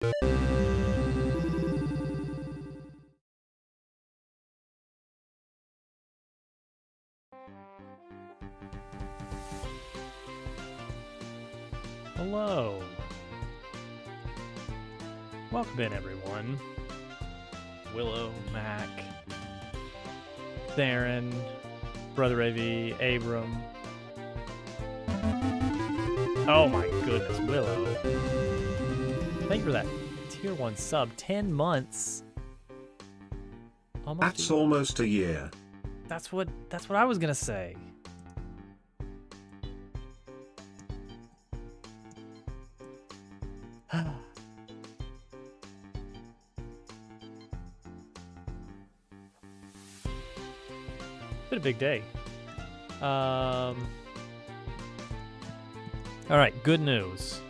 Hello. Welcome in, everyone. Willow, Mac, Theron, Brother AV, Abram. Oh my goodness, Willow. Thank you for that tier 1 sub. 10 months. That's almost a year. That's what I was gonna say. Been a big day. All right, good news.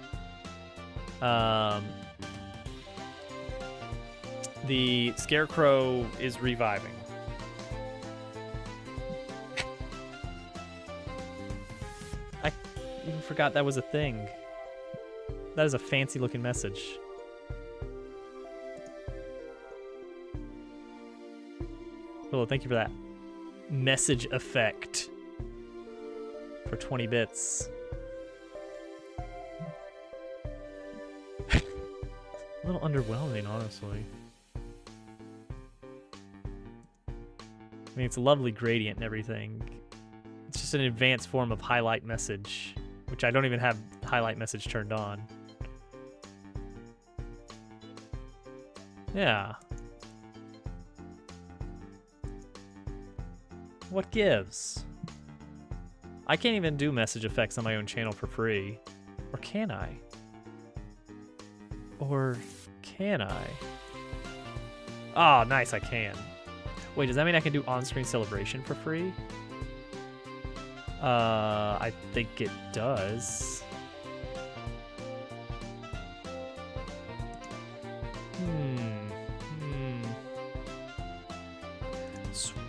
The Scarecrow is reviving. I even forgot that was a thing. That is a fancy looking message. Willow, thank you for that message effect for 20 bits. A little underwhelming, honestly. I mean, it's a lovely gradient and everything. It's just an advanced form of highlight message, which I don't even have highlight message turned on. Yeah. What gives? I can't even do message effects on my own channel for free. Or can I? Or can I? Oh, nice, I can. Wait, does that mean I can do on-screen celebration for free? I think it does.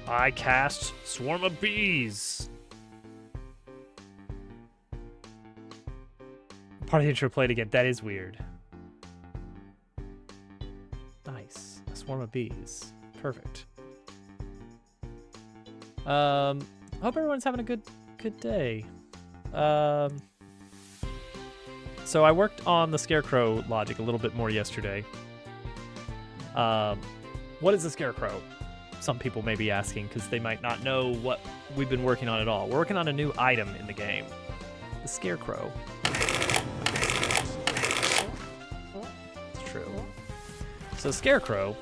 I cast Swarm of Bees. Part of the intro played again. That is weird. Nice. A Swarm of Bees. Perfect. Hope everyone's having a good day. So I worked on the Scarecrow logic a little bit more yesterday. What is the Scarecrow? Some people may be asking because they might not know what we've been working on at all. We're working on a new item in the game, the Scarecrow. It's true. So Scarecrow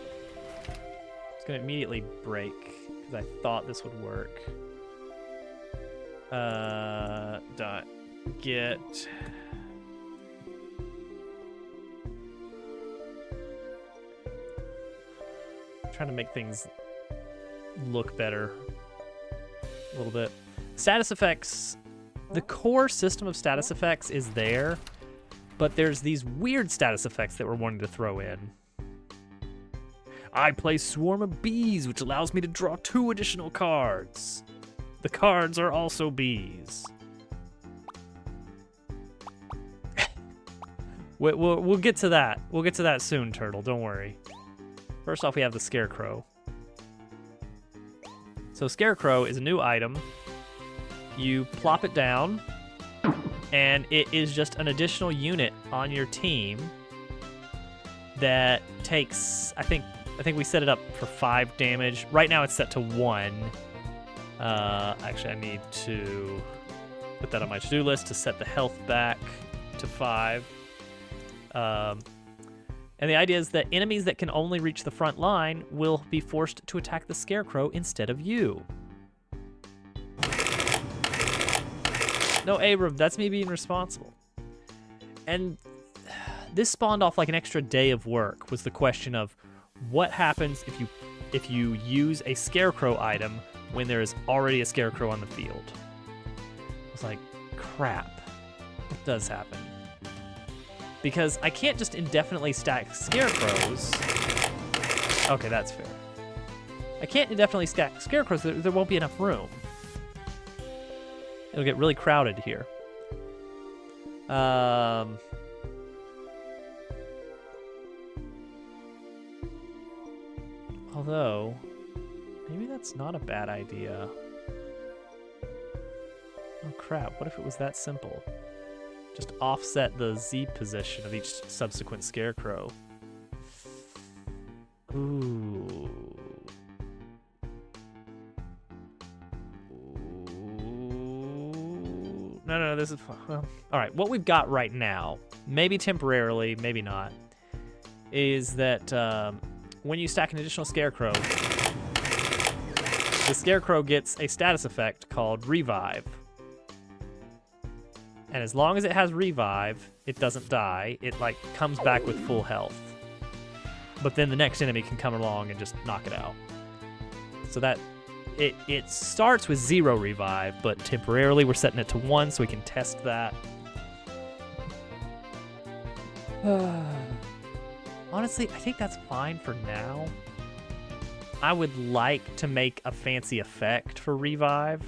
is going to immediately break because I thought this would work. Dot get trying to make things look better a little bit. Status effects, the core system of status effects is there, but there's these weird status effects that we're wanting to throw in. I play Swarm of Bees, which allows me to draw 2 additional cards. The cards are also bees. We'll get to that. We'll get to that soon, Turtle. Don't worry. First off, we have the Scarecrow. So Scarecrow is a new item. You plop it down, and it is just an additional unit on your team that takes, I think we set it up for 5 damage. Right now it's set to 1. Actually, I need to put that on my to-do list to set the health back to 5. And the idea is that enemies that can only reach the front line will be forced to attack the Scarecrow instead of you. No, Abram, that's me being responsible. And this spawned off like an extra day of work, was the question of what happens if you use a Scarecrow item when there is already a Scarecrow on the field. I was like, crap, what does happen? Because I can't just indefinitely stack Scarecrows. Okay, that's fair. I can't indefinitely stack Scarecrows. There won't be enough room. It'll get really crowded here. Although, maybe that's not a bad idea. Oh crap, what if it was that simple? Just offset the Z position of each subsequent scarecrow. Ooh. No, this is, well, all right, what we've got right now, maybe temporarily, maybe not, is that when you stack an additional scarecrow, the scarecrow gets a status effect called Revive. And as long as it has Revive, it doesn't die. It, like, comes back with full health. But then the next enemy can come along and just knock it out. So that, it starts with 0 Revive, but temporarily we're setting it to 1 so we can test that. Honestly, I think that's fine for now. I would like to make a fancy effect for Revive.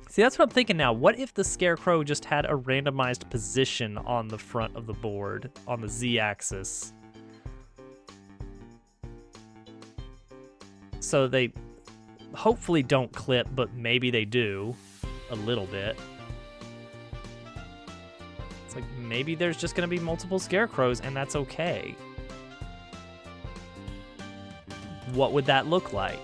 See, that's what I'm thinking now. What if the Scarecrow just had a randomized position on the front of the board, on the Z-axis? So they hopefully don't clip, but maybe they do a little bit. It's like maybe there's just going to be multiple Scarecrows, and that's okay. What would that look like?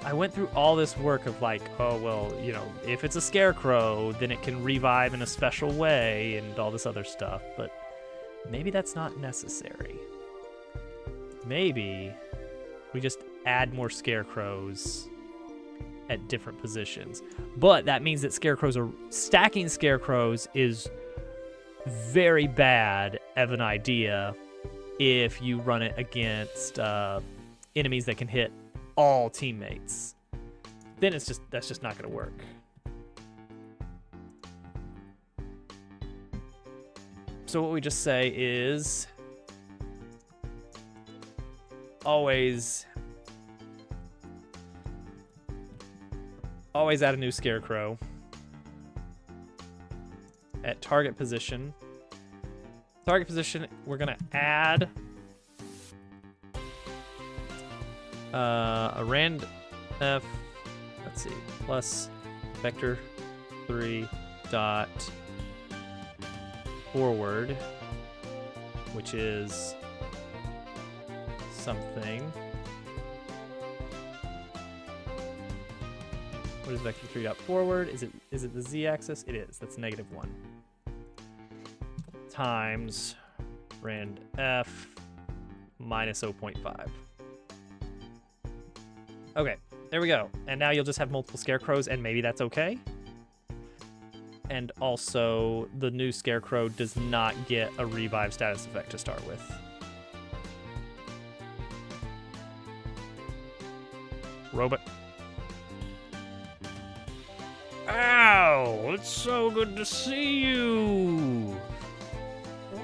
I went through all this work of like, oh, well, you know, if it's a Scarecrow, then it can revive in a special way and all this other stuff, but maybe that's not necessary. Maybe we just add more Scarecrows at different positions. But that means that stacking Scarecrows is very bad of an idea if you run it against enemies that can hit all teammates. Then that's just not going to work. So what we just say is always add a new Scarecrow at target position. Target position, we're gonna add a rand f, let's see, plus vector 3 dot forward, which is something. What is vector 3 dot forward? Is it the z-axis? It is. That's -1 times rand f minus 0.5. Okay, there we go. And now you'll just have multiple Scarecrows, and maybe that's okay. And also, the new Scarecrow does not get a revive status effect to start with. Robot. Ow! It's so good to see you!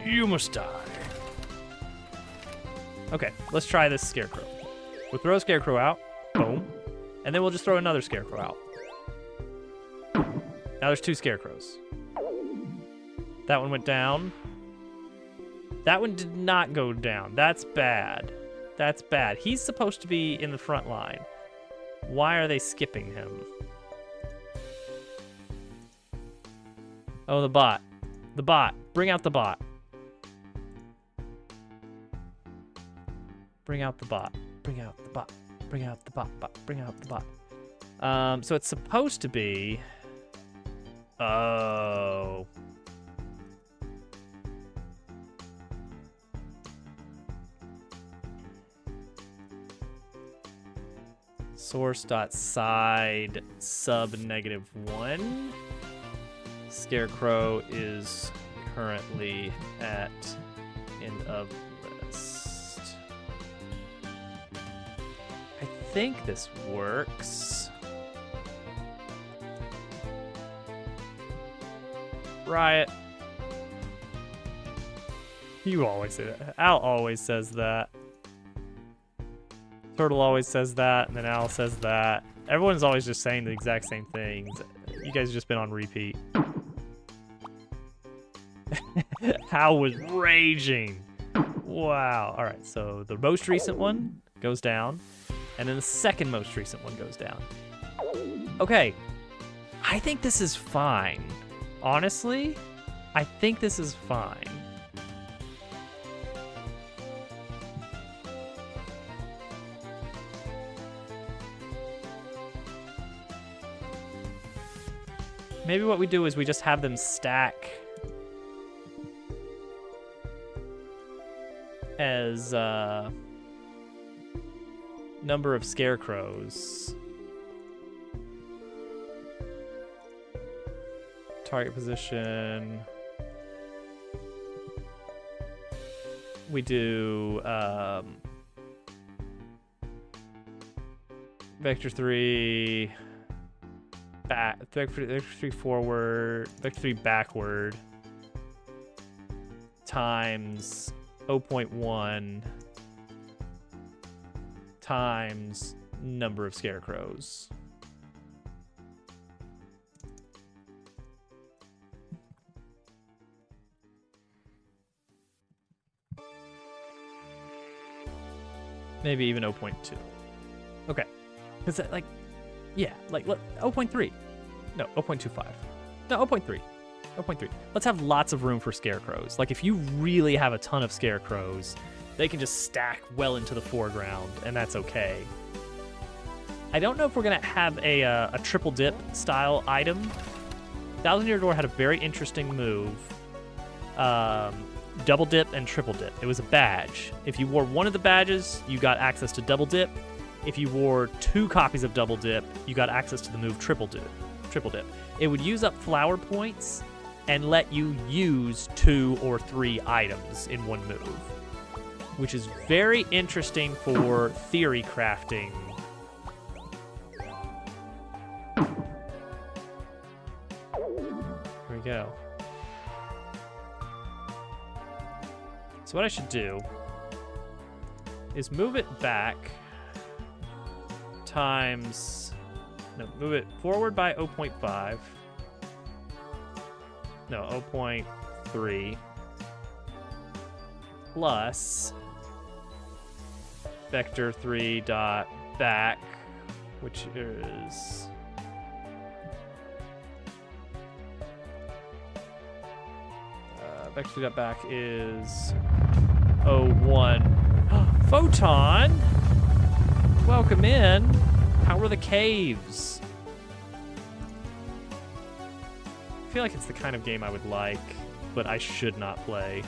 You must die. Okay, let's try this Scarecrow. We'll throw a Scarecrow out. Boom. And then we'll just throw another Scarecrow out. Now there's 2 Scarecrows. That one went down. That one did not go down. That's bad. That's bad. He's supposed to be in the front line. Why are they skipping him? Oh, the bot. The bot. Bring out the bot. Bring out the bot. Bring out the bot. Bring out the bot. Bring out the bot. So it's supposed to be... Oh. Source.side sub -1. Scarecrow is currently at end of list. I think this works. Riot. You always say that. Al always says that. Turtle always says that, and then Al says that. Everyone's always just saying the exact same things. You guys have just been on repeat. Hal was raging. Wow. All right, so the most recent one goes down, and then the second most recent one goes down. Okay, I think this is fine. Honestly, I think this is fine. Maybe what we do is we just have them stack as number of scarecrows. Target position. We do vector 3 back, vector 3 forward, vector 3 backward times 0.1 times number of scarecrows. Maybe even 0.2. Okay. Because that, like, yeah, like 0.3. No, 0.25. No, 0.3. 0.3. Let's have lots of room for scarecrows. Like, if you really have a ton of scarecrows, they can just stack well into the foreground, and that's okay. I don't know if we're going to have a triple dip style item. Thousand Year Door had a very interesting move. Double dip and triple dip. It was a badge. If you wore one of the badges, you got access to double dip. If you wore 2 copies of double dip, you got access to the move triple dip. It would use up flower points and let you use 2 or 3 items in one move, which is very interesting for theory crafting. Here we go. So what I should do is move it back times, no, move it forward by 0.5. No, 0.3 plus vector 3 dot back, which is vector 3 dot back is 0.1. Photon, welcome in. How were the caves? I feel like it's the kind of game I would like, but I should not play.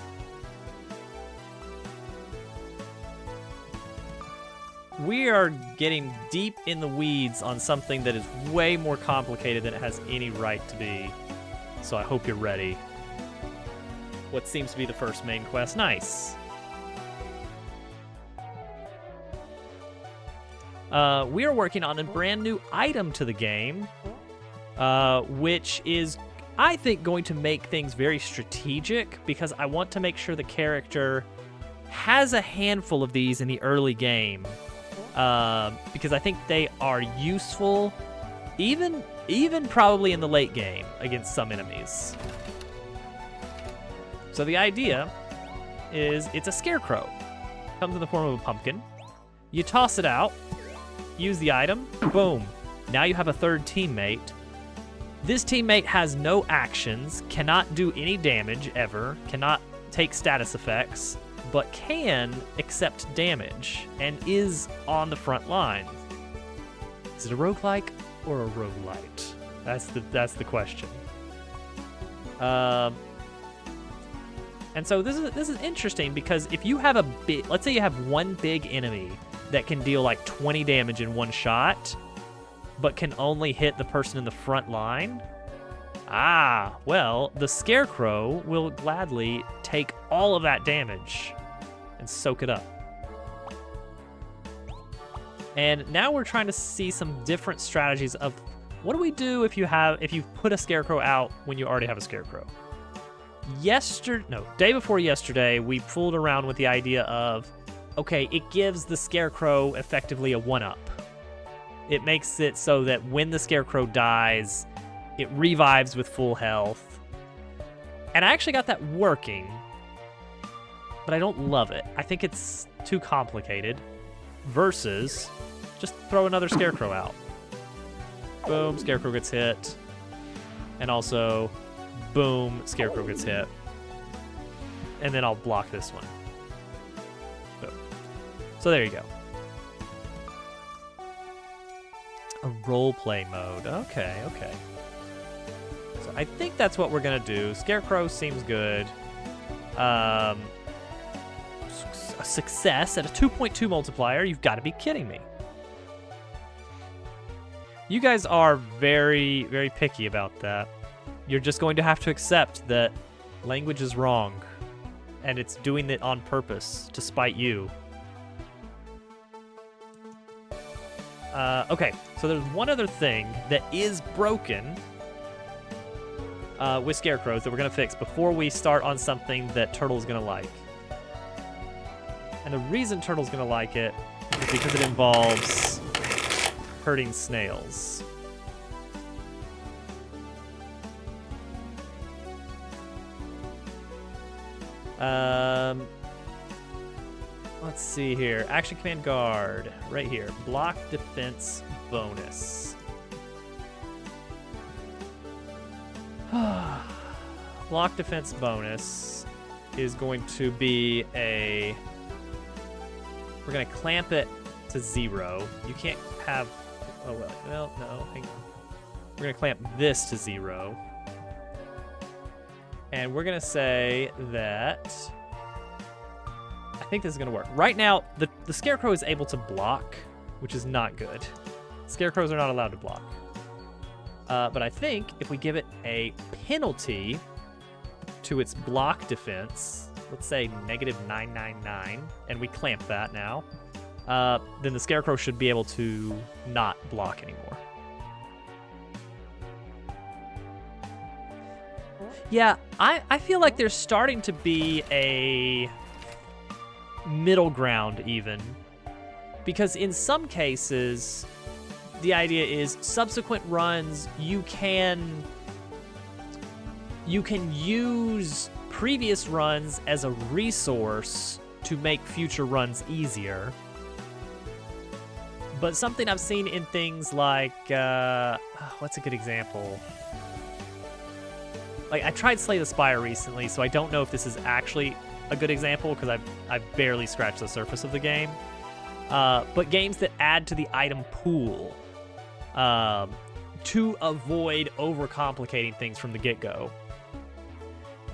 We are getting deep in the weeds on something that is way more complicated than it has any right to be. So I hope you're ready. What seems to be the first main quest. Nice. We are working on a brand new item to the game, which is, I think, going to make things very strategic because I want to make sure the character has a handful of these in the early game, because I think they are useful, even probably in the late game against some enemies. So the idea is it's a scarecrow. Comes in the form of a pumpkin. You toss it out, use the item, boom. Now you have a third teammate. This teammate has no actions, cannot do any damage ever, cannot take status effects, but can accept damage and is on the front line. Is it a roguelike or a roguelite? That's the question. And so this is interesting because if you have let's say you have one big enemy that can deal like 20 damage in one shot, but can only hit the person in the front line. Well, the Scarecrow will gladly take all of that damage and soak it up. And now we're trying to see some different strategies of what do we do if you put a Scarecrow out when you already have a Scarecrow. Day before yesterday, we fooled around with the idea of, okay, it gives the Scarecrow effectively a 1-up. It makes it so that when the Scarecrow dies, it revives with full health. And I actually got that working. but I don't love it. I think it's too complicated. Versus, just throw another Scarecrow out. Boom, Scarecrow gets hit. And also, boom, Scarecrow gets hit. And then I'll block this one. Boom. So there you go. A roleplay mode. Okay, okay. So I think that's what we're gonna do. Scarecrow seems good. A success at a 2.2 multiplier. You've got to be kidding me. You guys are very, very picky about that. You're just going to have to accept that language is wrong, and it's doing it on purpose to spite you. Okay, so there's one other thing that is broken with Scarecrows that we're going to fix before we start on something that Turtle's going to like. And the reason Turtle's going to like it is because it involves hurting snails. Let's see here. Action Command Guard. Right here. Block defense bonus. Block defense bonus is going to be a... We're going to clamp it to 0. You can't have... Oh, well, no, hang on. We're going to clamp this to 0. And we're going to say that... I think this is going to work. Right now, the Scarecrow is able to block, which is not good. Scarecrows are not allowed to block. But I think if we give it a penalty to its block defense, let's say -999, and we clamp that now, then the Scarecrow should be able to not block anymore. Yeah, I feel like there's starting to be a middle ground even, because in some cases, the idea is subsequent runs, you can use previous runs as a resource to make future runs easier. But something I've seen in things like, what's a good example? Like, I tried Slay the Spire recently, so I don't know if this is actually a good example, because I've barely scratched the surface of the game. But games that add to the item pool to avoid overcomplicating things from the get-go.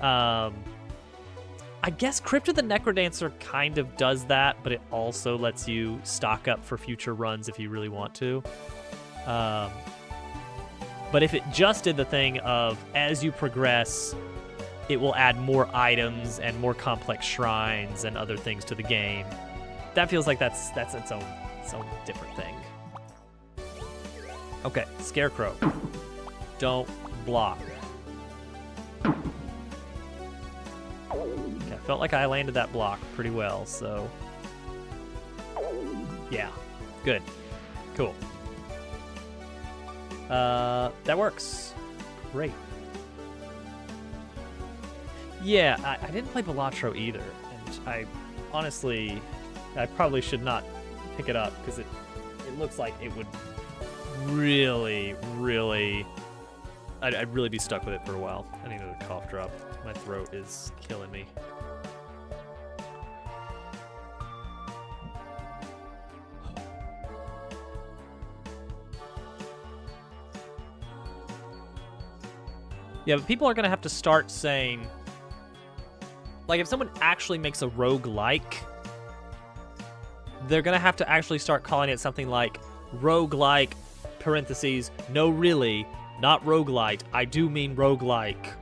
I guess Crypt of the Necrodancer kind of does that, but it also lets you stock up for future runs if you really want to. But if it just did the thing of, as you progress, it will add more items and more complex shrines and other things to the game, that feels like that's its own different thing. Okay, Scarecrow. Don't block. Okay, I felt like I landed that block pretty well, so... Yeah, good. Cool. That works. Great. Yeah, I didn't play Balatro either, and I probably should not pick it up, because it looks like it would really, I'd really be stuck with it for a while. I need another cough drop. My throat is killing me. Yeah, but people are going to have to start saying... Like, if someone actually makes a roguelike, they're going to have to actually start calling it something like roguelike, parentheses, no really, not roguelite, I do mean roguelike,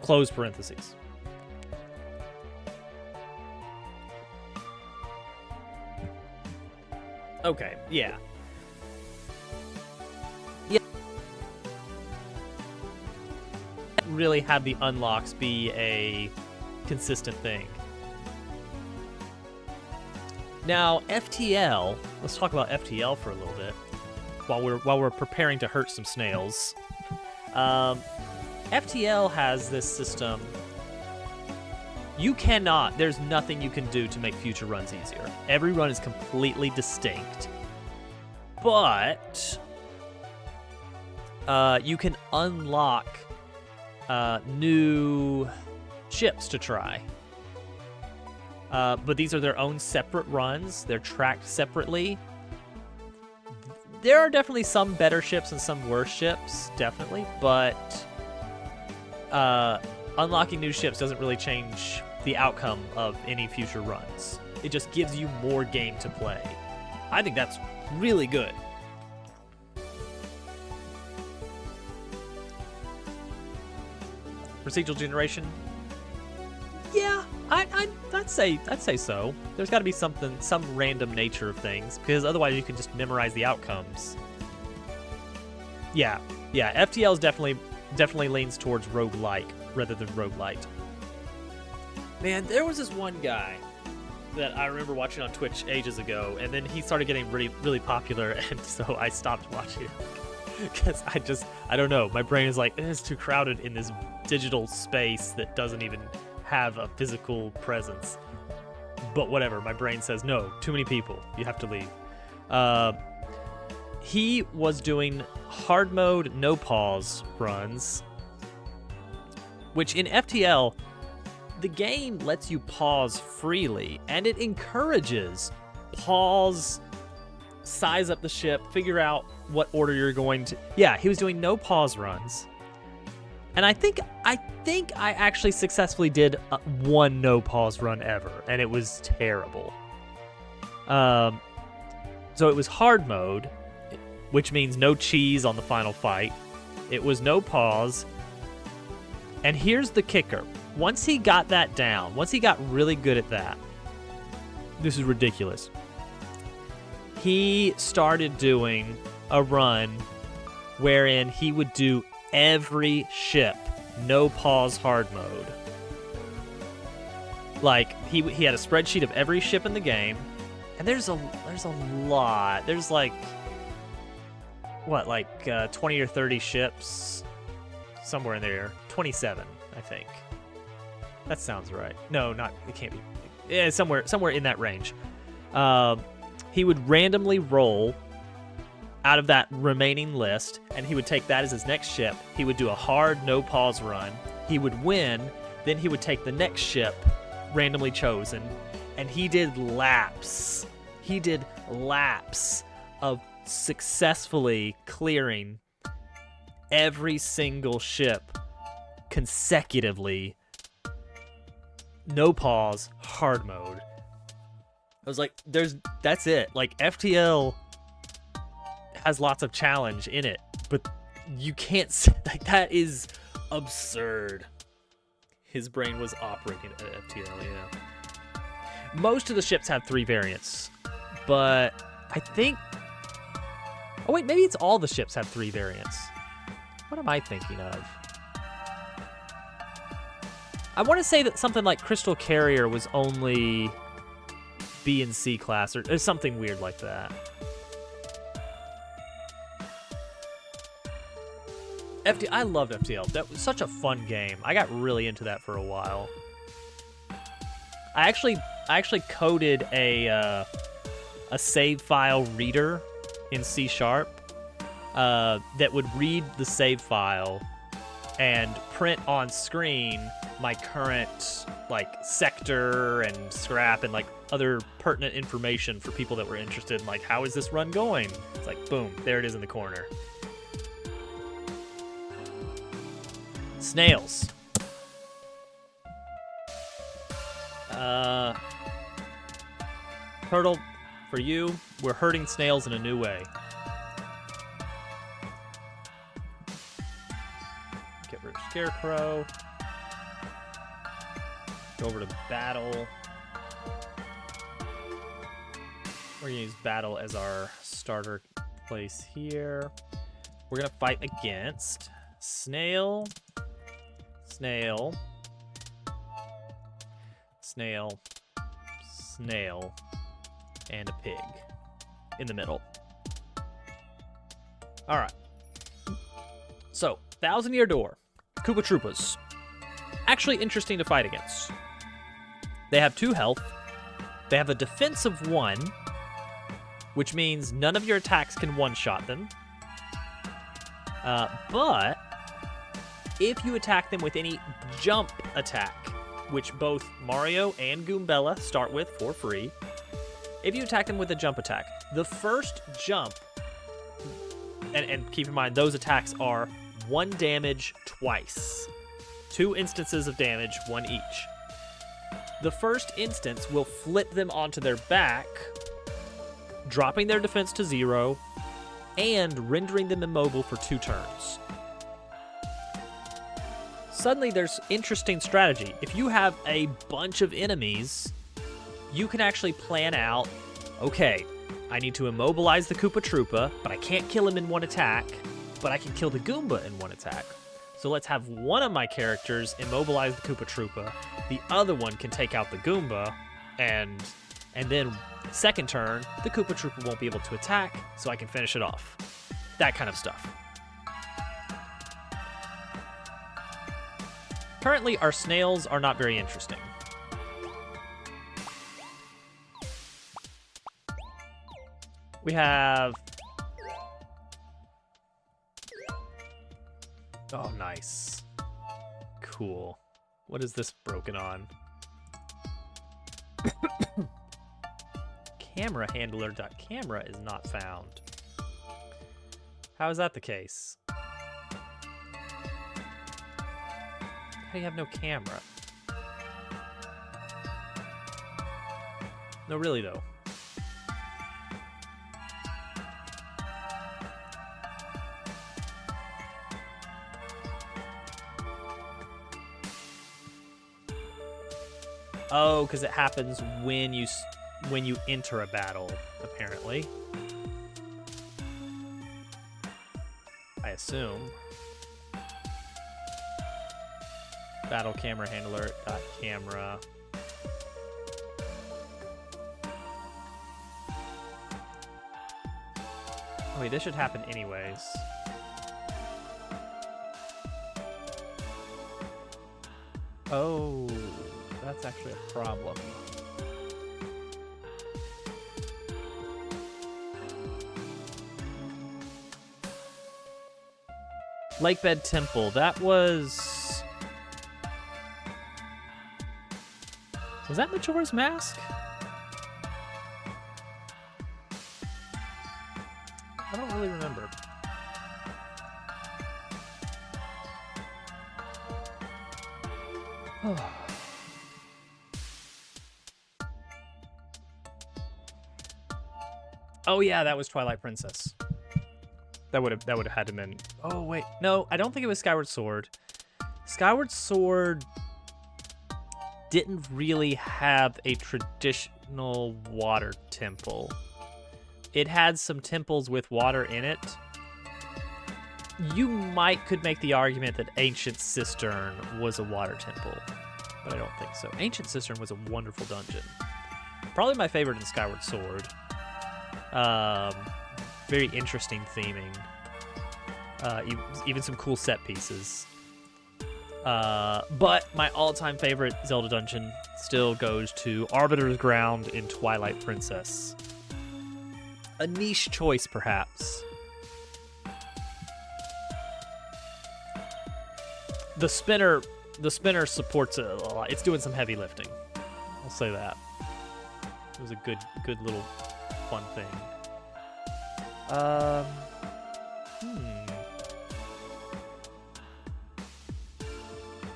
close parentheses. Okay, yeah. Really have the unlocks be a consistent thing. Now, FTL, let's talk about FTL for a little bit while we're preparing to hurt some snails. FTL has this system. You cannot, there's nothing you can do to make future runs easier. Every run is completely distinct. But you can unlock new ships to try. But these are their own separate runs. They're tracked separately. There are definitely some better ships and some worse ships, definitely. But unlocking new ships doesn't really change the outcome of any future runs. It just gives you more game to play. I think that's really good. Procedural generation? Yeah, I'd say so. There's got to be some random nature of things, because otherwise you can just memorize the outcomes. Yeah, FTL is definitely leans towards roguelike rather than roguelite. Man, there was this one guy that I remember watching on Twitch ages ago, and then he started getting really, really popular, and so I stopped watching because I don't know. My brain is like, it's too crowded in this digital space that doesn't even have a physical presence. But whatever, my brain says, no, too many people. You have to leave. He was doing hard mode, no pause runs, which in FTL, the game lets you pause freely, and it encourages pause, size up the ship, figure out what order you're going to. Yeah, he was doing no pause runs. And I think I actually successfully did one no pause run ever, and it was terrible. So it was hard mode, which means no cheese on the final fight. It was no pause. And here's the kicker. Once he got that down, once he got really good at that, this is ridiculous. He started doing a run wherein he would do every ship no pause hard mode. Like he had a spreadsheet of every ship in the game, and there's a lot. There's like 20 or 30 ships, somewhere in there. 27, I think. That sounds right. No, not. It can't be. Yeah, somewhere in that range. He would randomly roll out of that remaining list, and he would take that as his next ship. He would do a hard no pause run. He would win. Then he would take the next ship, randomly chosen, and he did laps. He did laps of successfully clearing every single ship consecutively. No pause, hard mode. I was like, that's it. Like, FTL has lots of challenge in it, but you can't say, like, that is absurd. His brain was operating at FTL, yeah. Most of the ships have 3 variants, but I think, oh wait, maybe it's all the ships have 3 variants. What am I thinking of? I want to say that something like Crystal Carrier was only B and C class, or something weird like that. I loved FTL. That was such a fun game. I got really into that for a while. I actually coded a save file reader in C# that would read the save file and print on screen my current sector and scrap and other pertinent information for people that were interested in how is this run going? It's like, boom, there it is in the corner. Snails. Turtle, for you, we're hurting snails in a new way. Get rid of Scarecrow. Go over to Battle. We're gonna use Battle as our starter place here. We're gonna fight against Snail, Snail, Snail, Snail, and a pig in the middle. All right. So, 1,000 Year Door, Koopa Troopas. Actually interesting to fight against. They have 2 health. They have a defense of 1, which means none of your attacks can one-shot them. But if you attack them with any jump attack, which both Mario and Goombella start with for free, if you attack them with a jump attack, the first jump, and keep in mind those attacks are 1 damage twice. 2 instances of damage, 1 each. The first instance will flip them onto their back, dropping their defense to 0, and rendering them immobile for 2 turns. Suddenly, there's interesting strategy. If you have a bunch of enemies, you can actually plan out, okay, I need to immobilize the Koopa Troopa, but I can't kill him in 1 attack, but I can kill the Goomba in 1 attack. So let's have one of my characters immobilize the Koopa Troopa, the other one can take out the Goomba, and then second turn, the Koopa Troopa won't be able to attack, so I can finish it off. That kind of stuff. Currently, our snails are not very interesting. We have... Oh, nice. Cool. What is this broken on? Camera handler.camera is not found. How is that the case? How do you have no camera? No, really though. Oh, because it happens when you enter a battle, apparently. I assume. Battle camera handler dot camera. Oh wait, this should happen anyways. Oh, that's actually a problem. Lakebed Temple, that was... Was that Majora's Mask? I don't really remember. Oh yeah, that was Twilight Princess. That would have had to been. Oh wait, no, I don't think it was Skyward Sword. Skyward Sword didn't really have a traditional water temple. It had some temples with water in it. You could make the argument that Ancient Cistern was a water temple, but I don't think so. Ancient Cistern was a wonderful dungeon. Probably my favorite in Skyward Sword. Very interesting theming. Even some cool set pieces. But my all-time favorite Zelda dungeon still goes to Arbiter's Ground in Twilight Princess. A niche choice, perhaps. The spinner supports it a lot. It's doing some heavy lifting. I'll say that. It was a good little fun thing.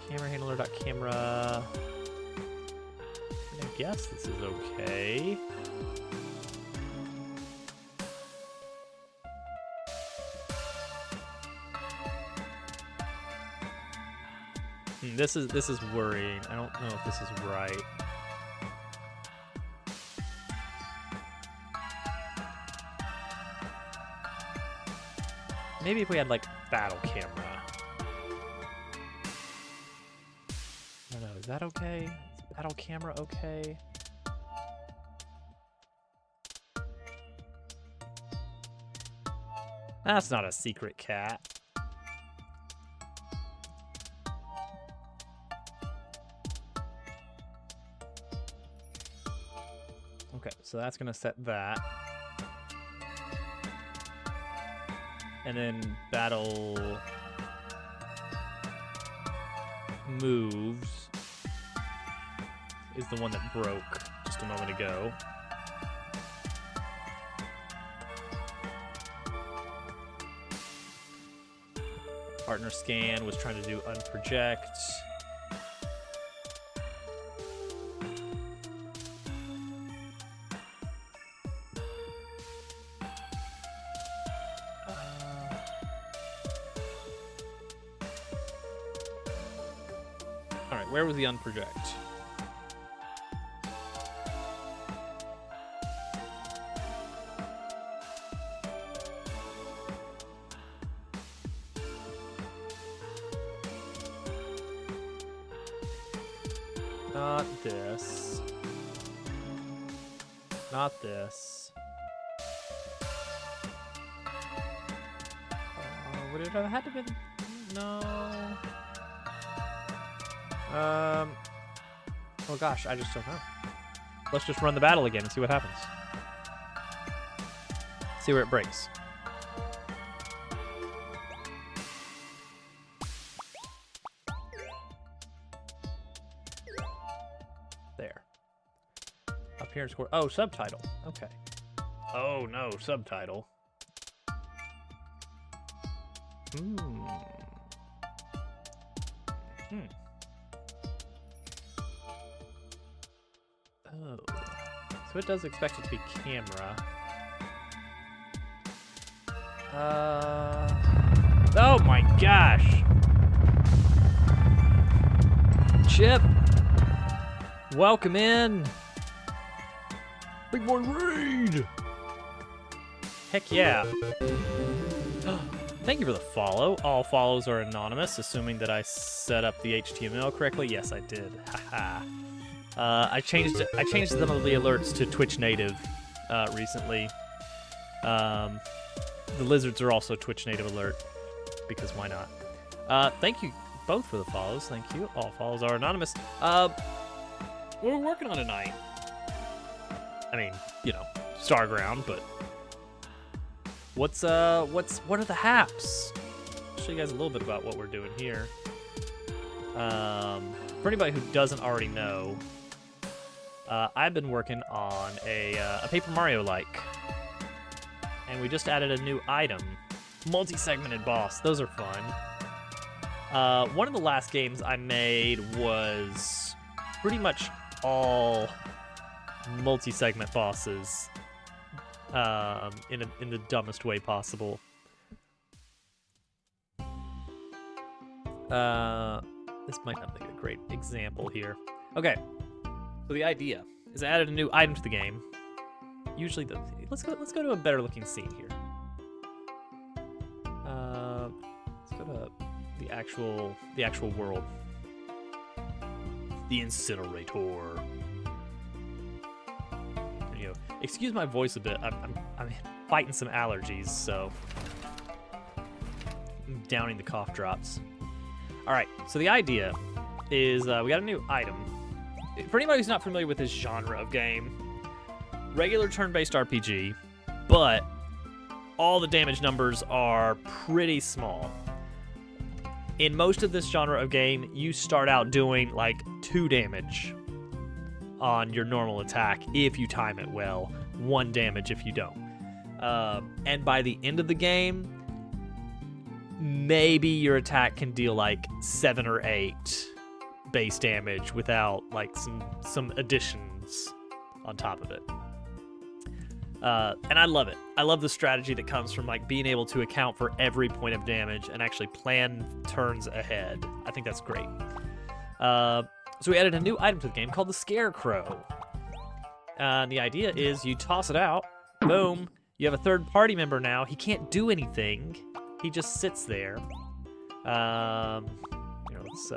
Camera handler.camera. I guess this is okay. This is worrying. I don't know if this is right. Maybe if we had like battle camera. I don't know, is that okay? Is battle camera okay? That's not a secret cat. Okay, so that's gonna set that. And then battle moves is the one that broke just a moment ago. Partner scan was trying to do unproject. All right, where was the unproject? Not this. Not this. Would it have had to be? No. Oh gosh, I just don't know. Let's just run the battle again and see what happens. See where it breaks. There. Appearance score. Oh, subtitle. Okay. Oh no, subtitle. Oh. So it does expect it to be camera. Oh my gosh. Chip. Welcome in. Big boy Reed. Heck yeah. Thank you for the follow. All follows are anonymous, assuming that I set up the HTML correctly. Yes, I did. Haha. I changed some of the alerts to Twitch native recently. The lizards are also Twitch native alert because why not? Thank you both for the follows. Thank you. All follows are anonymous. What are we working on tonight? I mean, you know, Starground, but what are the haps? I'll show you guys a little bit about what we're doing here. For anybody who doesn't already know, I've been working on a Paper Mario-like, and we just added a new item, multi-segmented boss. Those are fun. One of the last games I made was pretty much all multi-segment bosses, in the dumbest way possible. This might not be a great example here. Okay, so the idea is I added a new item to the game. Usually, let's go to a better looking scene here. Let's go to the actual world. The incinerator. There you go. Excuse my voice a bit. I'm fighting some allergies, so I'm downing the cough drops. All right, so the idea is we got a new item. For anybody who's not familiar with this genre of game, regular turn-based RPG, but all the damage numbers are pretty small. In most of this genre of game, you start out doing like 2 damage on your normal attack if you time it well, 1 damage if you don't. And by the end of the game, maybe your attack can deal like 7 or 8 base damage without like some additions on top of it. And I love it. I love the strategy that comes from like being able to account for every point of damage and actually plan turns ahead. I think that's great. So we added a new item to the game called the Scarecrow. And the idea is you toss it out, boom, you have a third party member now. He can't do anything. He just sits there. Let's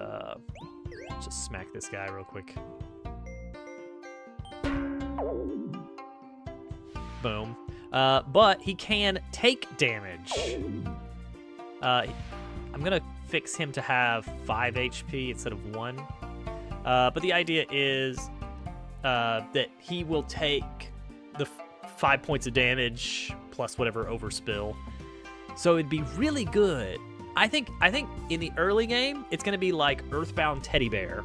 just smack this guy real quick. Boom. But he can take damage. I'm gonna fix him to have 5 HP instead of 1. But the idea is that he will take 5 points of damage plus whatever overspill. So it'd be really good. I think in the early game, it's going to be like Earthbound Teddy Bear,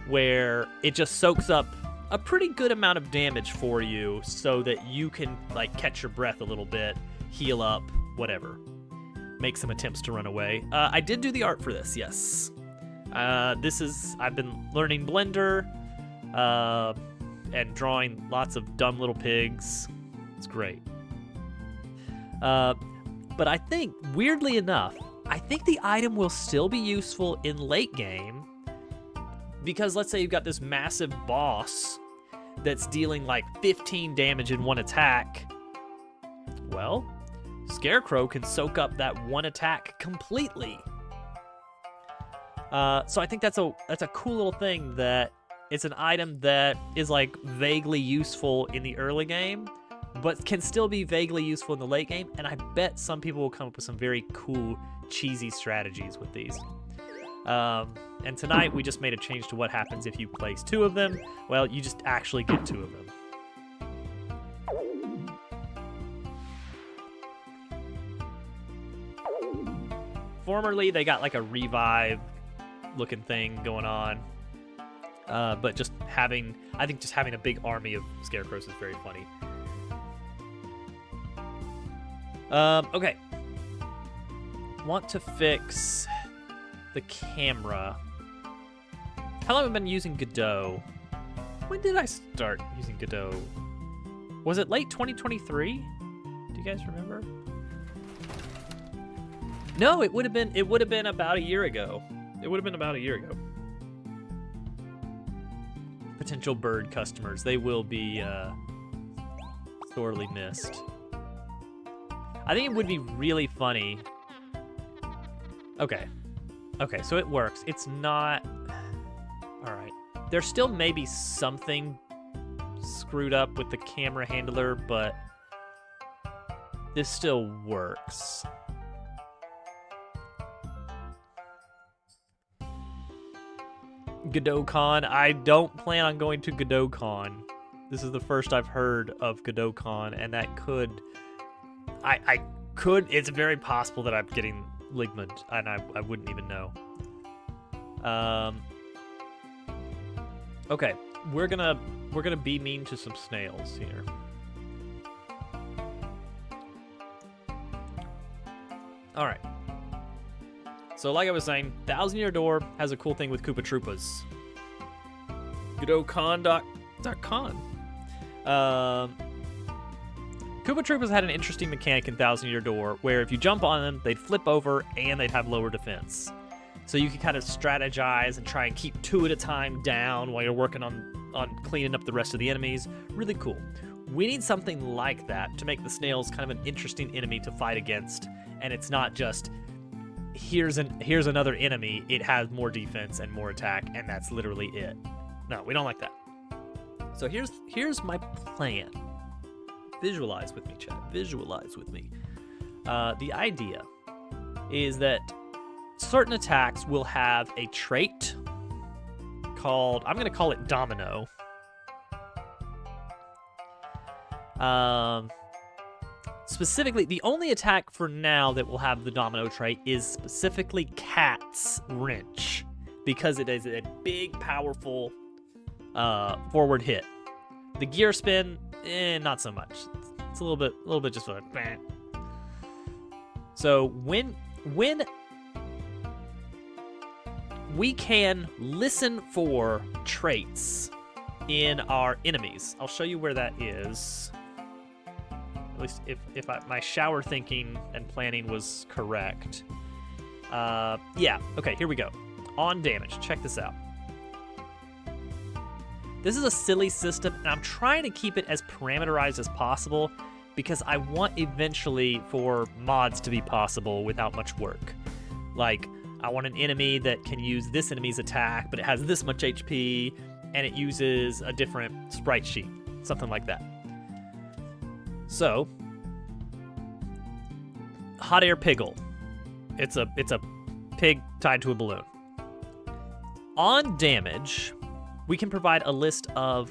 where it just soaks up a pretty good amount of damage for you so that you can like catch your breath a little bit, heal up, whatever. Make some attempts to run away. I did do the art for this, yes. I've been learning Blender and drawing lots of dumb little pigs. It's great. But I think, weirdly enough, I think the item will still be useful in late game, because let's say you've got this massive boss that's dealing like 15 damage in one attack. Well, Scarecrow can soak up that one attack completely. So I think that's a cool little thing, that it's an item that is like vaguely useful in the early game, but can still be vaguely useful in the late game, and I bet some people will come up with some very cool, cheesy strategies with these. And tonight we just made a change to what happens if you place 2 of them. Well, you just actually get 2 of them. Formerly, they got like a revive looking thing going on. But I think just having a big army of Scarecrows is very funny. Okay. Want to fix the camera. How long have I been using Godot? When did I start using Godot? Was it late 2023? Do you guys remember? No, it would have been about a year ago. Potential bird customers, they will be sorely missed. I think it would be really funny. Okay, so it works. It's not... All right. There still may be something screwed up with the camera handler, but this still works. GodotCon. I don't plan on going to GodotCon. This is the first I've heard of GodotCon, and that could... I could... It's very possible that I'm getting Ligmund, and I wouldn't even know. Okay, we're gonna be mean to some snails here. All right. So like I was saying, Thousand Year Door has a cool thing with Koopa Troopas. GodotCon.con. Koopa Troopas had an interesting mechanic in Thousand Year Door where if you jump on them, they'd flip over and they'd have lower defense. So you could kind of strategize and try and keep 2 at a time down while you're working on cleaning up the rest of the enemies. Really cool. We need something like that to make the snails kind of an interesting enemy to fight against, and it's not just here's another enemy, it has more defense and more attack, and that's literally it. No, we don't like that. So here's my plan. Visualize with me, chat. Visualize with me. The idea is that certain attacks will have a trait called, I'm going to call it Domino. Specifically, the only attack for now that will have the Domino trait is specifically Cat's Wrench, because it is a big, powerful forward hit. The Gear Spin, not so much. It's a little bit just like, bah. So when we can listen for traits in our enemies. I'll show you where that is. At least if my shower thinking and planning was correct. Yeah, okay, here we go. On damage, check this out. This is a silly system, and I'm trying to keep it as parameterized as possible because I want eventually for mods to be possible without much work. Like, I want an enemy that can use this enemy's attack, but it has this much HP, and it uses a different sprite sheet, something like that. So, Hot Air Piggle. It's a pig tied to a balloon. On damage, we can provide a list of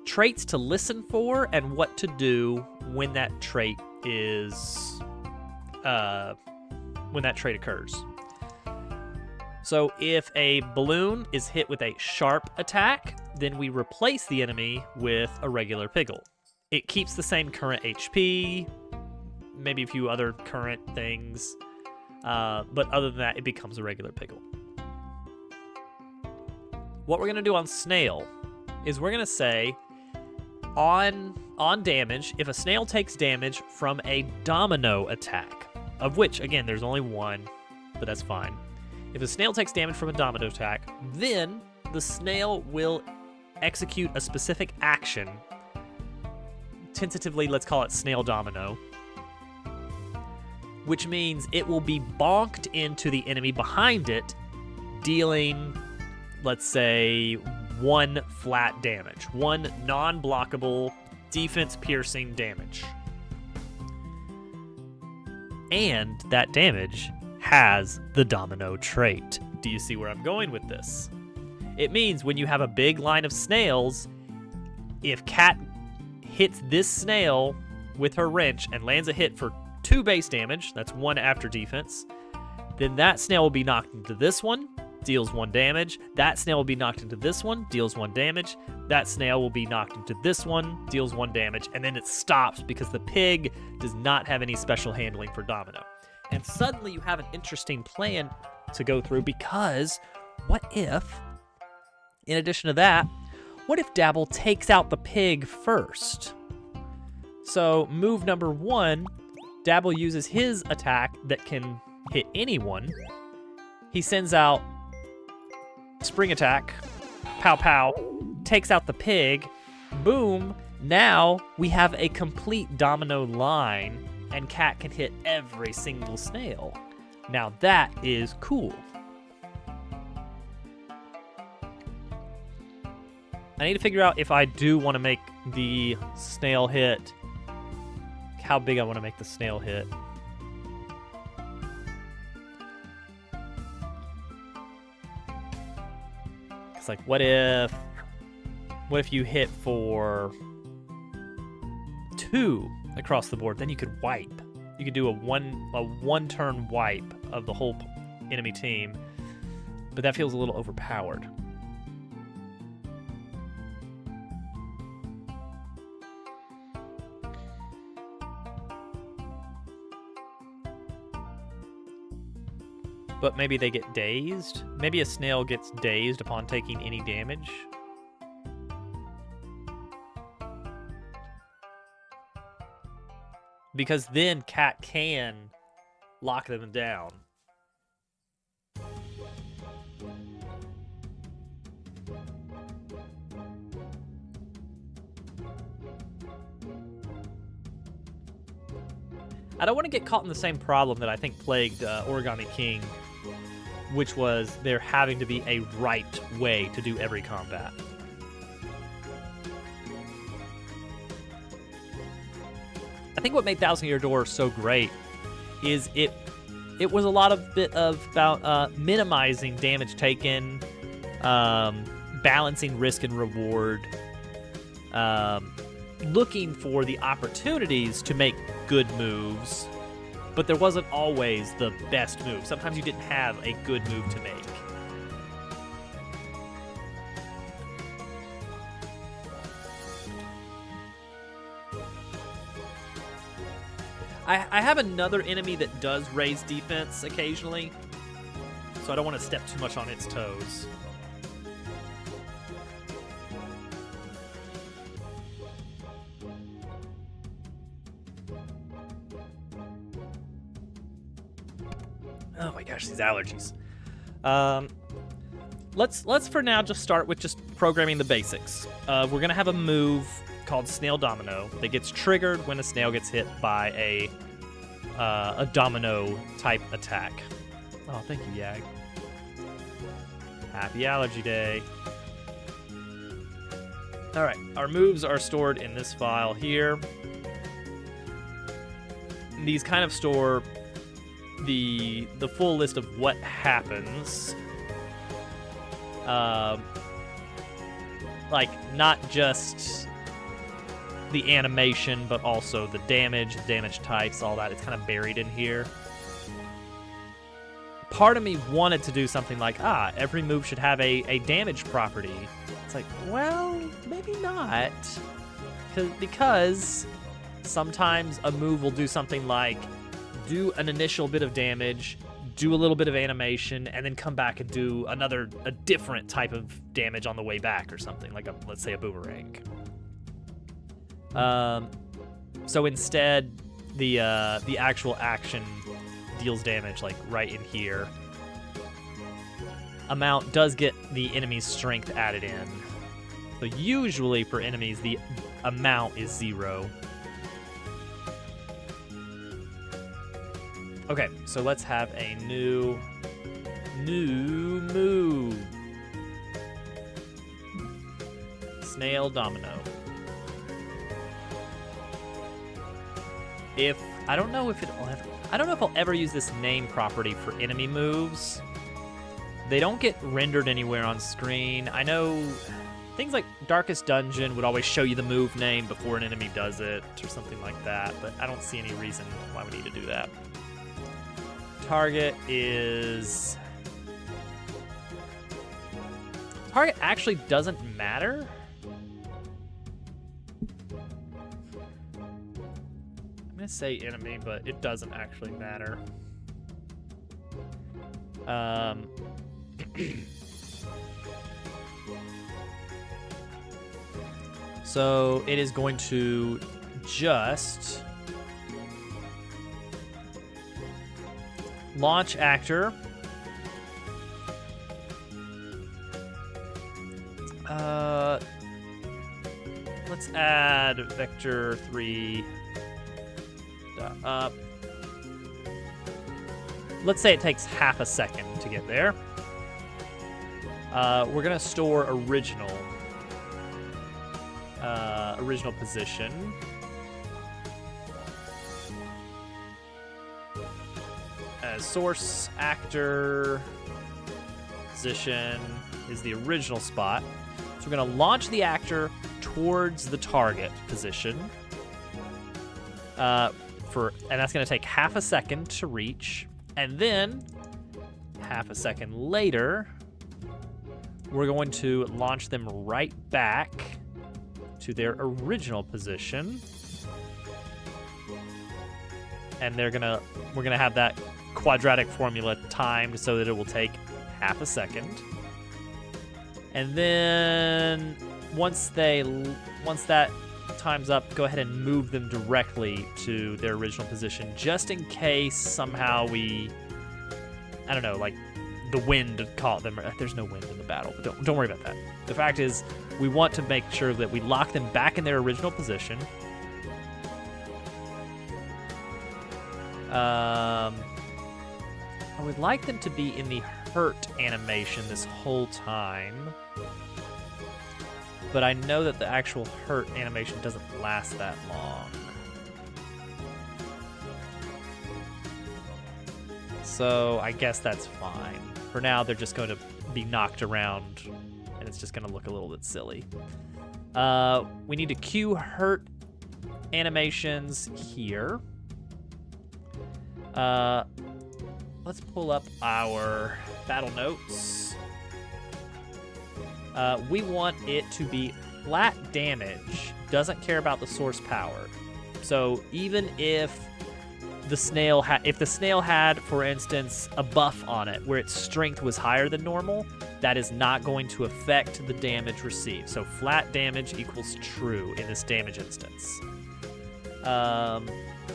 traits to listen for and what to do when that trait is when that trait occurs. So if a balloon is hit with a sharp attack, then we replace the enemy with a regular Piggle. It keeps the same current HP, maybe a few other current things, but other than that, it becomes a regular Piggle. What we're gonna do on Snail is we're gonna say on damage, if a Snail takes damage from a domino attack, of which, again, there's only one, but that's fine. If a Snail takes damage from a domino attack, then the Snail will execute a specific action. Tentatively, let's call it Snail Domino, which means it will be bonked into the enemy behind it, dealing, let's say, 1 flat damage, 1 non-blockable, defense-piercing damage. And that damage has the domino trait. Do you see where I'm going with this? It means when you have a big line of snails, if Cat hits this snail with her wrench and lands a hit for 2 base damage, that's 1 after defense, then that snail will be knocked into this one, deals 1 damage. That snail will be knocked into this one, deals 1 damage. That snail will be knocked into this one, deals 1 damage, and then it stops because the pig does not have any special handling for domino. And suddenly you have an interesting plan to go through, because what if, in addition to that, what if Dabble takes out the pig first? So move number 1, Dabble uses his attack that can hit anyone. He sends out Spring Attack, pow pow, takes out the pig, boom, now we have a complete domino line, and Cat can hit every single snail. Now that is cool. I need to figure out if I do want to make the snail hit, how big I want to make the snail hit. It's like, what if you hit for 2 across the board? Then you could wipe. You could do a one turn wipe of the whole enemy team, but that feels a little overpowered. But maybe they get dazed? Maybe a snail gets dazed upon taking any damage? Because then Cat can lock them down. I don't want to get caught in the same problem that I think plagued Origami King, which was there having to be a right way to do every combat. I think what made Thousand Year Door so great is it was a lot of about minimizing damage taken, balancing risk and reward, looking for the opportunities to make good moves, but there wasn't always the best move. Sometimes you didn't have a good move to make. I have another enemy that does raise defense occasionally, so I don't want to step too much on its toes. Oh my gosh, these allergies. Let's for now just start with just programming the basics. We're gonna have a move called Snail Domino that gets triggered when a snail gets hit by a domino type attack. Oh, thank you, Yag. Happy Allergy Day. All right, our moves are stored in this file here. These kind of store the full list of what happens. Like, not just the animation, but also the damage types, all that. It's kind of buried in here. Part of me wanted to do something like, every move should have a damage property. It's like, well, maybe not. Because sometimes a move will do something like do an initial bit of damage, do a little bit of animation, and then come back and do a different type of damage on the way back or something, like let's say a boomerang. So instead, the actual action deals damage like right in here. Amount does get the enemy's strength added in. So usually for enemies, the amount is 0. Okay, so let's have a new move. Snail Domino. I don't know if I'll ever use this name property for enemy moves. They don't get rendered anywhere on screen. I know things like Darkest Dungeon would always show you the move name before an enemy does it or something like that, but I don't see any reason why we need to do that. Target actually doesn't matter. I'm gonna say enemy, but it doesn't actually matter. So it is going to just launch actor. Let's add vector 3 up. Let's say it takes half a second to get there. We're gonna store original position. As source actor position is the original spot. So we're gonna launch the actor towards the target position. And that's gonna take half a second to reach. And then half a second later, we're going to launch them right back to their original position. And we're gonna have that quadratic formula timed so that it will take half a second. And then once that time's up, go ahead and move them directly to their original position, just in case somehow I don't know, like the wind caught them. There's no wind in the battle, but don't worry about that. The fact is, we want to make sure that we lock them back in their original position. I would like them to be in the hurt animation this whole time, but I know that the actual hurt animation doesn't last that long. So I guess that's fine. For now, they're just going to be knocked around, and it's just going to look a little bit silly. We need to cue hurt animations here. Let's pull up our battle notes. We want it to be flat damage, doesn't care about the source power. So even if the snail had, for instance, a buff on it where its strength was higher than normal, that is not going to affect the damage received. So flat damage equals true in this damage instance.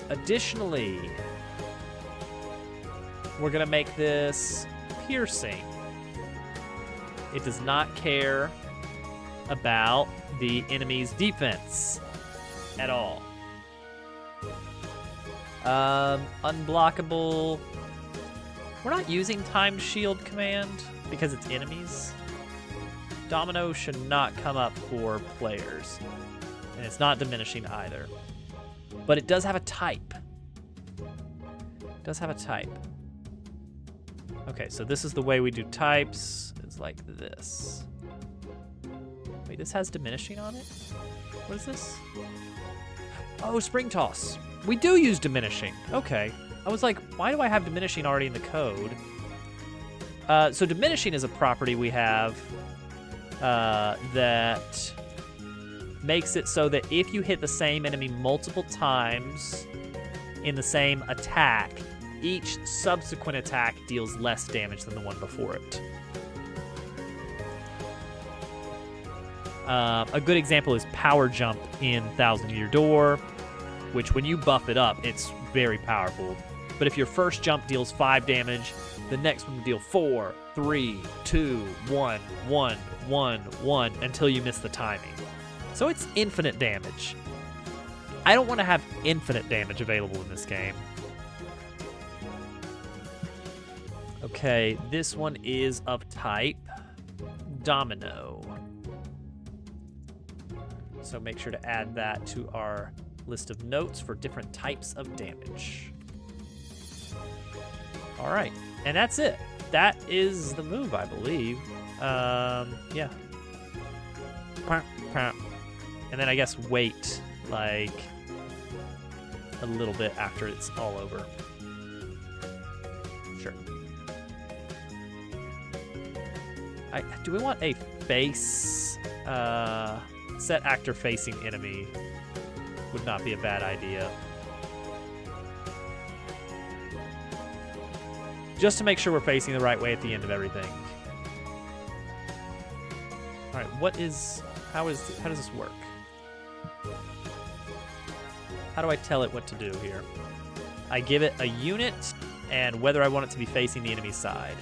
Additionally, we're gonna make this piercing. It does not care about the enemy's defense at all. Unblockable. We're not using timed shield command because it's enemies. Domino should not come up for players, and it's not diminishing either. But it does have a type. It does have a type. Okay, so this is the way we do types. It's like this. Wait, this has diminishing on it? What is this? Oh, Spring Toss. We do use Diminishing. Okay. I was like, why do I have Diminishing already in the code? So Diminishing is a property we have that makes it so that if you hit the same enemy multiple times in the same attack, each subsequent attack deals less damage than the one before it. A good example is Power Jump in Thousand Year Door, which when you buff it up, it's very powerful. But if your first jump deals 5 damage, the next one will deal 4, 3, 2, 1, 1, 1, 1 until you miss the timing. So it's infinite damage. I don't want to have infinite damage available in this game. Okay, this one is of type Domino. So make sure to add that to our list of notes for different types of damage. All right, and that's it. That is the move, I believe. Yeah. And then I guess wait, like, a little bit after it's all over. Sure. Do we want a face? Set actor facing enemy would not be a bad idea. Just to make sure we're facing the right way at the end of everything. All right, how does this work? How do I tell it what to do here? I give it a unit and whether I want it to be facing the enemy side.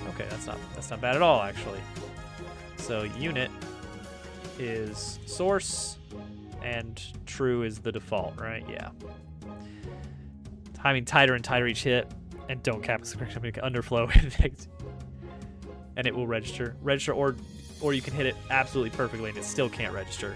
Okay, that's not bad at all, actually. So unit is source and true is the default, right? Yeah. Timing tighter and tighter each hit, and don't cap the underflow, and it will register. Or you can hit it absolutely perfectly and it still can't register.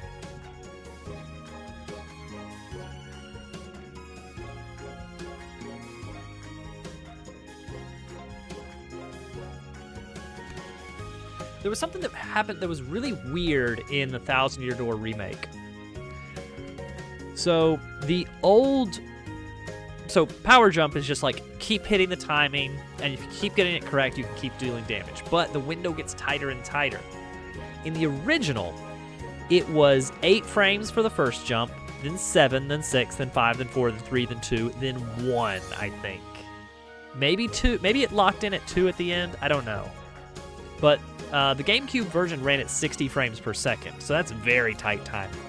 There was something that happened that was really weird in the Thousand Year Door remake. So Power Jump is just like keep hitting the timing, and if you keep getting it correct, you can keep dealing damage. But the window gets tighter and tighter. In the original, it was 8 frames for the first jump, then 7, then 6, then 5, then 4, then 3, then 2, then 1, I think. Maybe 2. Maybe it locked in at 2 at the end. I don't know. But the GameCube version ran at 60 frames per second, so that's very tight timing.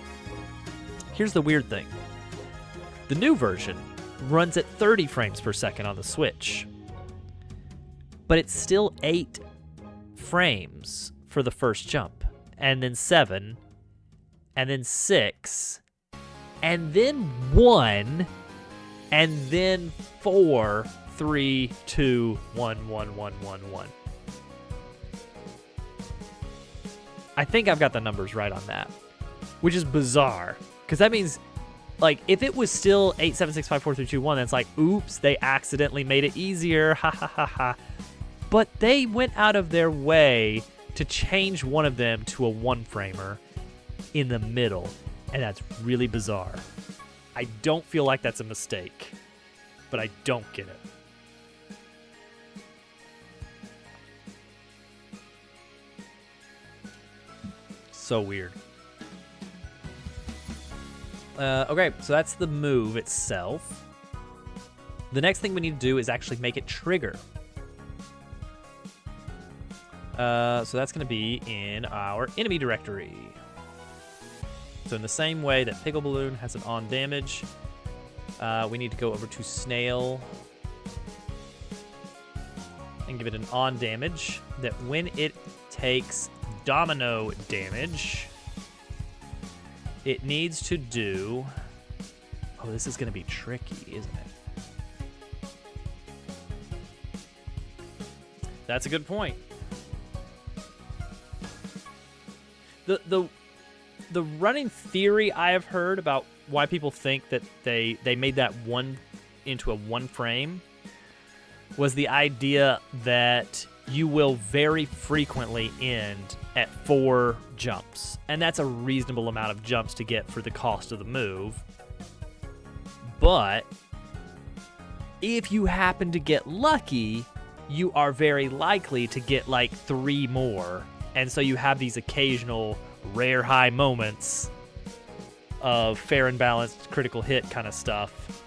Here's the weird thing. The new version runs at 30 frames per second on the Switch, but it's still 8 frames for the first jump, and then 7, and then 6, and then 1, and then 4, 3, 2, 1, 1, 1, 1, 1. I think I've got the numbers right on that, which is bizarre, because that means, like, if it was still 8, 7, 6, 5, 4, 3, 2, 1, that's like, oops, they accidentally made it easier, ha ha ha ha. But they went out of their way to change one of them to a 1-framer in the middle, and that's really bizarre. I don't feel like that's a mistake, but I don't get it. So weird. Okay, so that's the move itself. The next thing we need to do is actually make it trigger. So that's going to be in our enemy directory. So in the same way that Pickle Balloon has an on damage, we need to go over to Snail and give it an on damage that when it takes domino damage, it needs to do... Oh, this is going to be tricky, isn't it? That's a good point. The running theory I have heard about why people think that they made that one into a 1-frame was the idea that you will very frequently end at 4 jumps. And that's a reasonable amount of jumps to get for the cost of the move. But if you happen to get lucky, you are very likely to get like 3 more. And so you have these occasional rare high moments of fair and balanced critical hit kind of stuff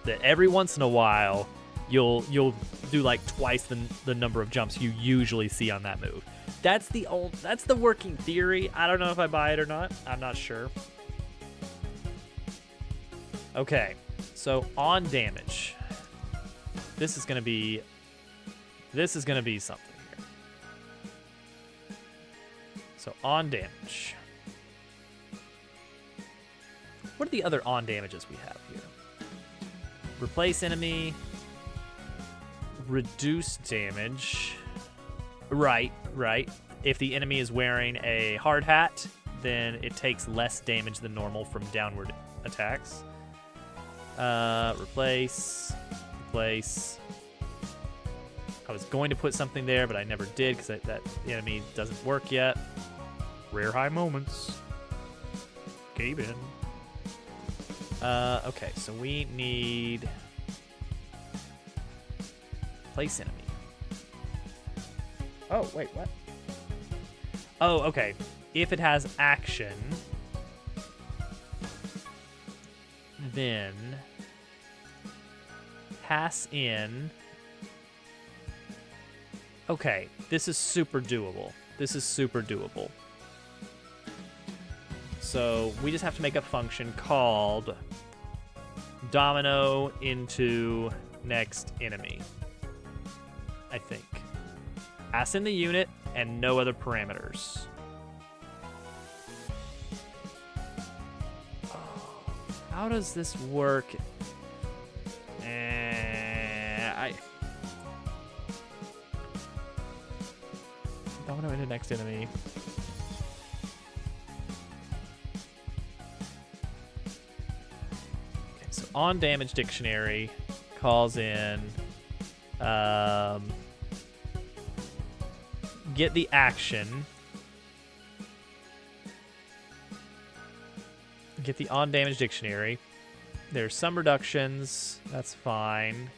that every once in a while you'll do like twice the number of jumps you usually see on that move. That's the working theory. I don't know if I buy it or not. I'm not sure. Okay, so on damage. This is gonna be something here. So on damage. What are the other on damages we have here? Replace enemy. Reduce damage. Right. If the enemy is wearing a hard hat, then it takes less damage than normal from downward attacks. Replace. I was going to put something there, but I never did because that enemy doesn't work yet. Rare high moments. Cave in. Okay, so we need place enemy. Oh, wait, what? Oh, okay. If it has action, then pass in. Okay, this is super doable. So we just have to make a function called domino into next enemy, I think. Pass in the unit and no other parameters. How does this work? Domino into next enemy. Okay, so on damage dictionary calls in get the action. Get the on damage dictionary. There's some reductions. That's fine.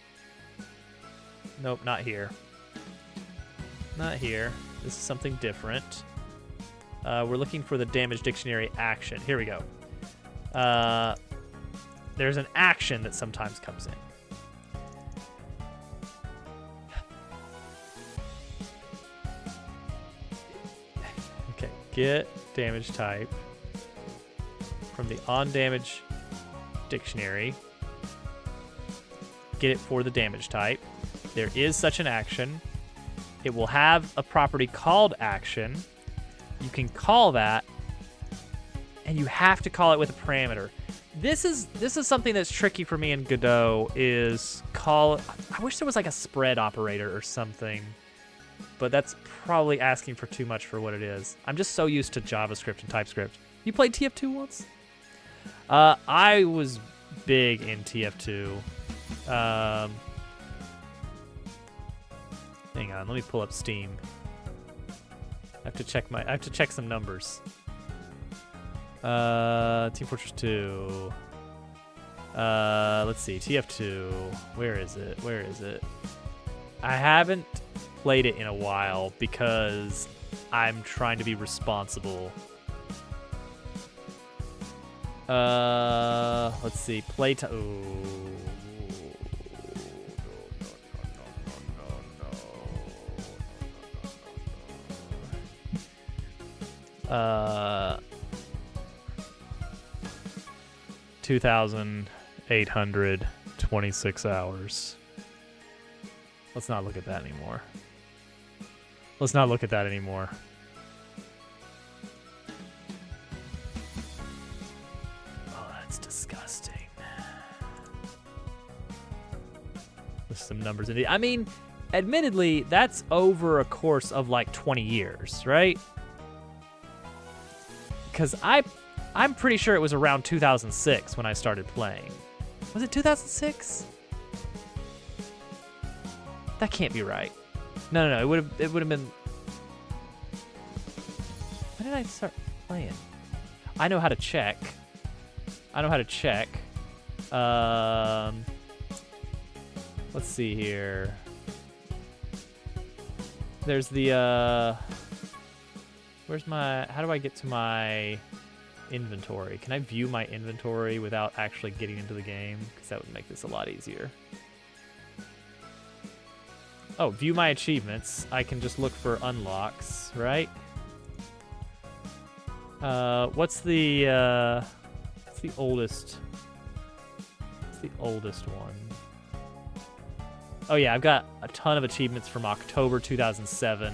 Nope, not here. Not here. This is something different. We're looking for the damage dictionary action. Here we go. There's an action that sometimes comes in. Okay, get damage type from the on damage dictionary. Get it for the damage type. There is such an action. It will have a property called action. You can call that, and you have to call it with a parameter. This is something that's tricky for me in Godot. I wish there was like a spread operator or something, but that's probably asking for too much for what it is. I'm just so used to JavaScript and TypeScript. You played TF2 once? I was big in TF2. Hang on, let me pull up Steam. I have to check some numbers. Team Fortress 2. Let's see, TF2. Where is it? I haven't played it in a while because I'm trying to be responsible. Let's see, playtime. Ooh. 2,826 hours. Let's not look at that anymore. Oh, that's disgusting. There's some numbers in it. I mean, admittedly, that's over a course of like 20 years, right? Because I'm pretty sure it was around 2006 when I started playing. Was it 2006? That can't be right. No. It would have been. When did I start playing? I know how to check. Let's see here. There's the where's my, how do I get to my inventory? Can I view my inventory without actually getting into the game? Because that would make this a lot easier. Oh, view my achievements. I can just look for unlocks, right? What's the oldest? What's the oldest one? Oh yeah, I've got a ton of achievements from October 2007.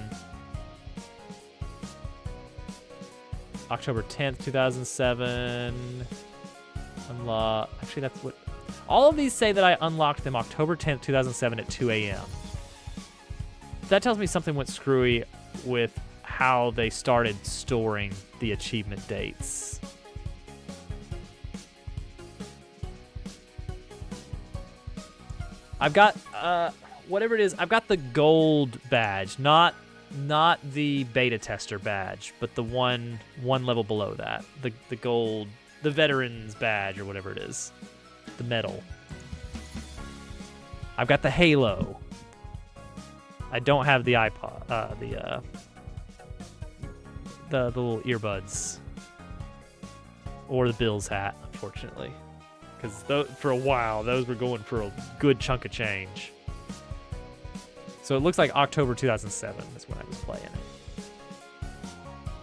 October 10th, 2007. Unlock. Actually, that's what. All of these say that I unlocked them October 10th, 2007 at 2 a.m. That tells me something went screwy with how they started storing the achievement dates. I've got, whatever it is, I've got the gold badge, not the beta tester badge, but the one level below that. The gold, the veteran's badge or whatever it is. The medal. I've got the halo. I don't have the iPod, the little earbuds. Or the Bills hat, unfortunately. Because for a while, those were going for a good chunk of change. So it looks like October 2007 is when I was playing it.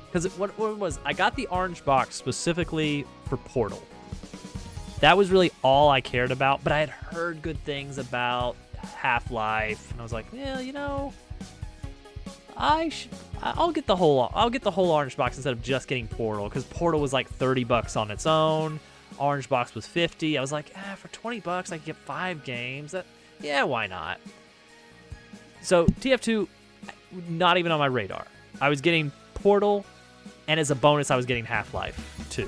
Because what it was, I got the orange box specifically for Portal. That was really all I cared about, but I had heard good things about Half-Life, and I was like, well, you know, I'll get the whole orange box instead of just getting Portal, because Portal was like $30 on its own. Orange box was $50. I was like, for $20 I could get 5 games. Yeah, why not? So TF2, not even on my radar. I was getting Portal, and as a bonus, I was getting Half-Life 2.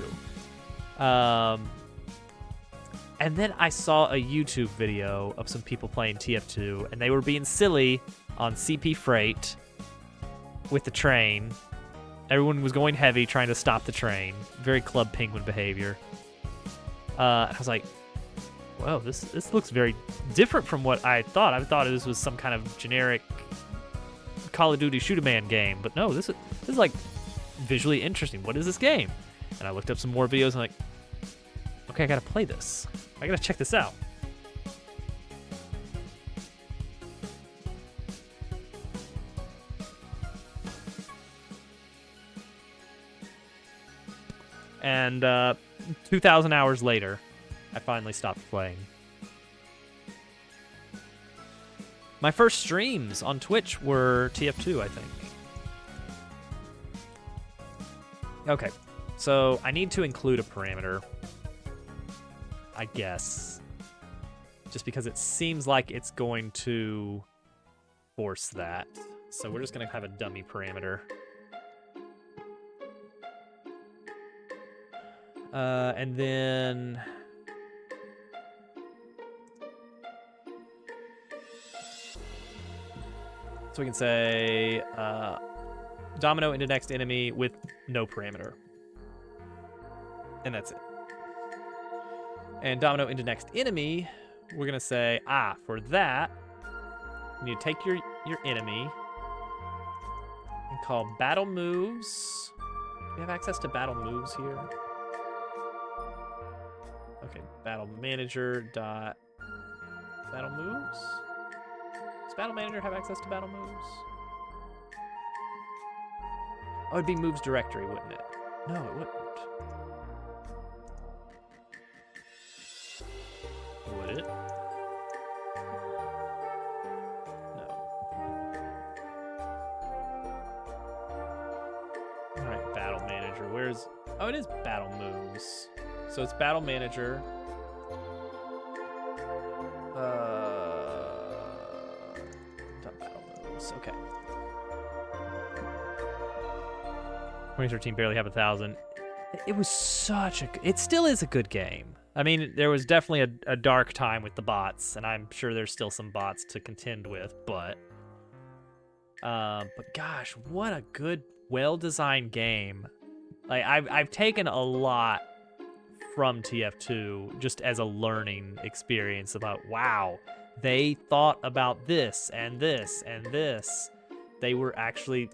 And then I saw a YouTube video of some people playing TF2, and they were being silly on CP Freight with the train. Everyone was going heavy, trying to stop the train. Very Club Penguin behavior. I was like, whoa, this looks very different from what I thought. I thought this was some kind of generic Call of Duty shoot-a-man game, but no, this is like visually interesting. What is this game? And I looked up some more videos and like, okay, I gotta play this. I gotta check this out. And 2,000 hours later, I finally stopped playing. My first streams on Twitch were TF2, I think. Okay, so I need to include a parameter, I guess, just because it seems like it's going to force that. So we're just going to have a dummy parameter. And then so we can say domino into next enemy with no parameter. And that's it. And domino into next enemy, we're gonna say, for that, you need to take your enemy and call battle moves. Do we have access to battle moves here? Okay, battle manager dot battle moves. Does battle manager have access to battle moves? Oh, it'd be moves directory, wouldn't it? No, it wouldn't. Would it? No. All right, battle manager. Where's? Oh, it is battle moves. So it's battle manager. Battle moves. Okay. 2013 barely have 1,000. It was such a. It still is a good game. I mean, there was definitely a dark time with the bots, and I'm sure there's still some bots to contend with, but gosh, what a good, well-designed game. Like I've taken a lot from TF2 just as a learning experience about, wow, they thought about this and this and this. They were actually,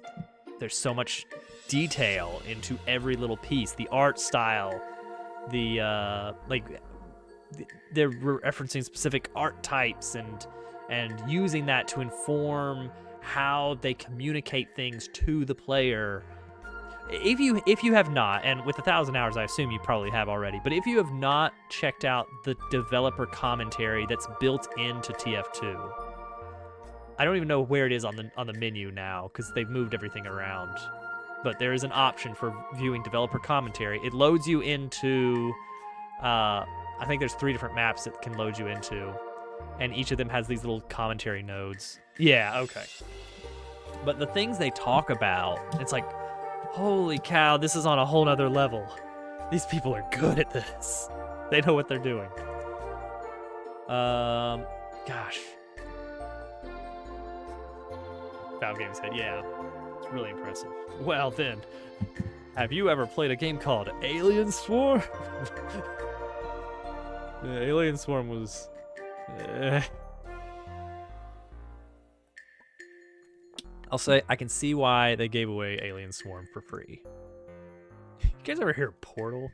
there's so much detail into every little piece. The art style, they're referencing specific art types and using that to inform how they communicate things to the player. If you have not, and with 1,000 hours, I assume you probably have already, but if you have not checked out the developer commentary that's built into TF2, I don't even know where it is on the menu now because they've moved everything around. But there is an option for viewing developer commentary. It loads you into, I think there's 3 different maps it can load you into, and each of them has these little commentary nodes. Yeah, okay. But the things they talk about, it's like, holy cow, this is on a whole nother level. These people are good at this. They know what they're doing. Gosh. Valve Games said, yeah, it's really impressive. Well then, have you ever played a game called Alien Swarm? Yeah, Alien Swarm was... I'll say I can see why they gave away Alien Swarm for free. You guys ever hear Portal?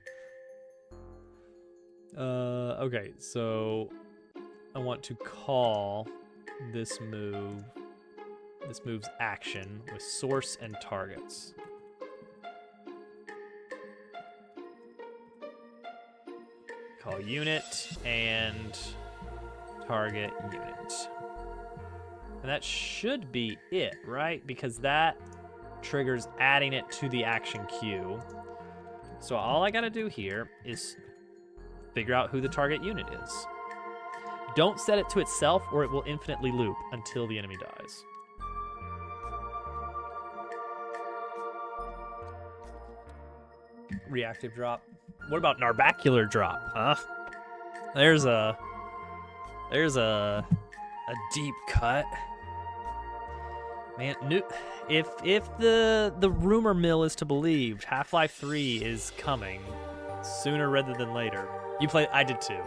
Okay, so I want to call this move's action with source and targets. Call unit and target unit. And that should be it, right? Because that triggers adding it to the action queue. So all I gotta do here is figure out who the target unit is. Don't set it to itself or it will infinitely loop until the enemy dies. Reactive drop. What about Narbacular drop, huh? There's a deep cut. Man, if the rumor mill is to believe, Half-Life 3 is coming sooner rather than later. I did too.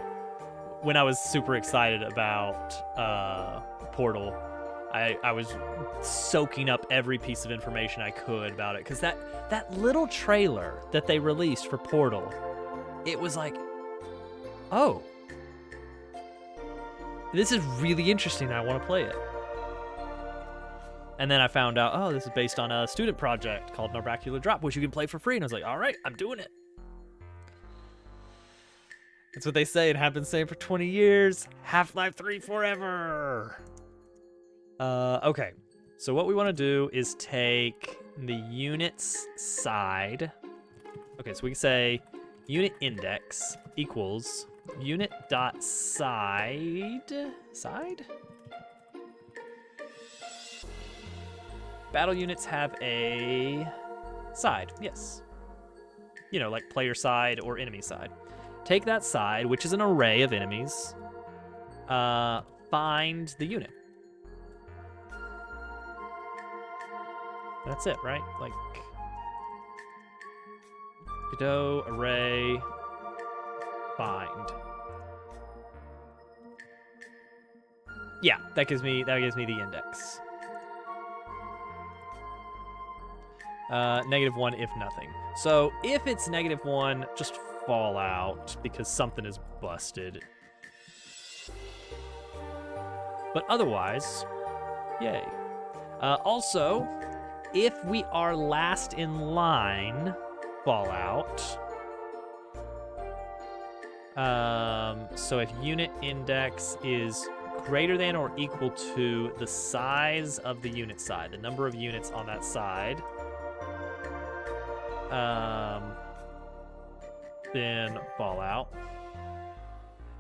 When I was super excited about Portal, I was soaking up every piece of information I could about it, because that little trailer that they released for Portal, it was like, oh, this is really interesting. I want to play it. And then I found out, oh, this is based on a student project called Narbacular Drop, which you can play for free. And I was like, all right, I'm doing it. That's what they say and have been saying for 20 years. Half-Life 3 forever. Okay. So what we want to do is take the unit's side. Okay, so we can say unit index equals unit.side. Battle units have a side, yes. You know, like player side or enemy side. Take that side, which is an array of enemies. Find the unit. That's it, right? Like, Godot, array, find. Yeah, that gives me the index. -1 if nothing. So if it's -1, just fall out because something is busted. But otherwise, yay. Also, if we are last in line, fall out. So if unit index is greater than or equal to the size of the unit side, the number of units on that side, then fall out.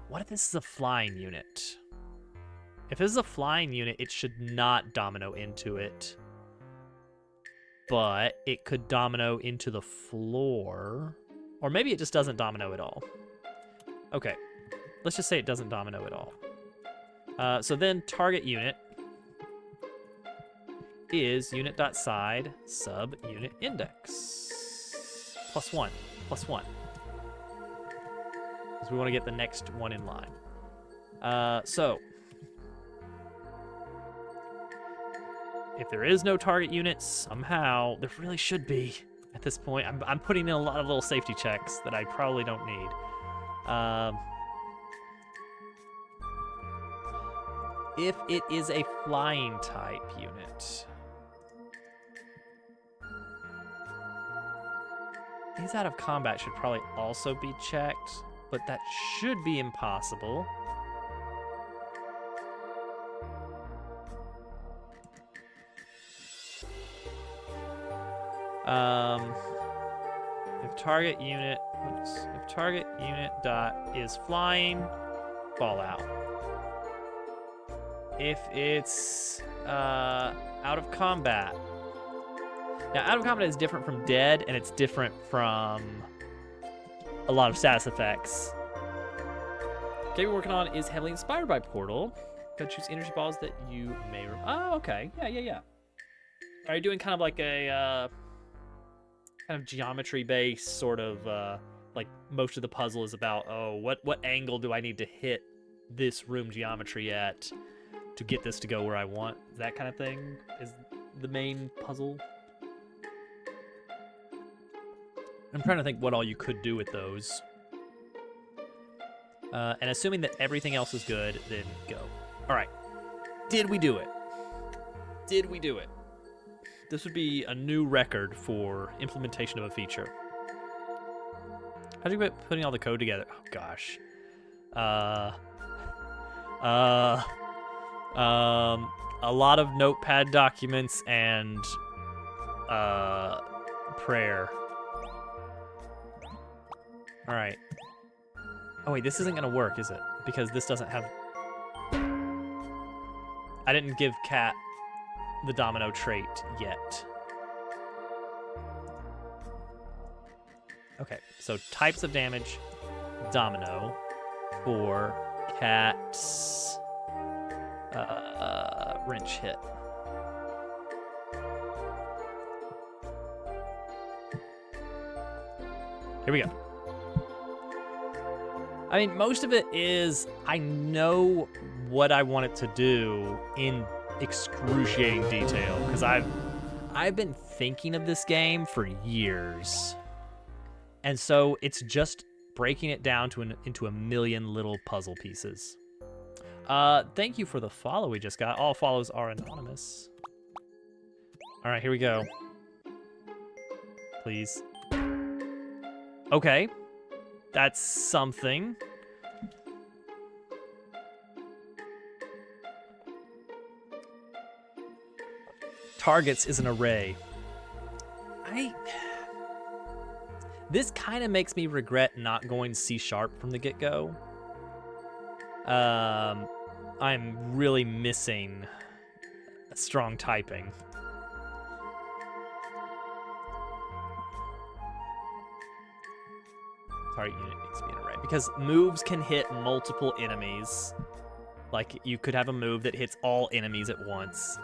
What if this is a flying unit? If this is a flying unit, it should not domino into it, but it could domino into the floor, or maybe it just doesn't domino at all. Okay, let's just say it doesn't domino at all. So then target unit is unit.side sub unit index +1 +1. because we want to get the next one in line. So, if there is no target unit, somehow, there really should be at this point. I'm putting in a lot of little safety checks that I probably don't need. If it is a flying type unit, these out of combat should probably also be checked, but that should be impossible. If target unit dot is flying, fall out. If it's out of combat. Now, out of combat is different from dead, and it's different from a lot of status effects. Game we're working on is heavily inspired by Portal. Go choose energy balls that you may... Oh, okay. Yeah. Are you doing kind of like a kind of geometry-based sort of, like most of the puzzle is about, oh, what angle do I need to hit this room geometry at to get this to go where I want? That kind of thing is the main puzzle. I'm trying to think what all you could do with those. And assuming that everything else is good, then go. All right. Did we do it? Did we do it? This would be a new record for implementation of a feature. How do you get putting all the code together? Oh, gosh. A lot of notepad documents and prayer. All right. Oh, wait, this isn't going to work, is it? Because this doesn't have... I didn't give Cat the domino trait yet. Okay, so types of damage, domino, for Cat's wrench hit. Here we go. I mean, most of it is I know what I want it to do in excruciating detail because I've been thinking of this game for years, and so it's just breaking it down into a million little puzzle pieces. Thank you for the follow we just got. All follows are anonymous. All right, here we go. Please. Okay. That's something. Targets is an array. This kind of makes me regret not going C# from the get-go. I'm really missing strong typing. Target unit needs to be an array because moves can hit multiple enemies. Like you could have a move that hits all enemies at once.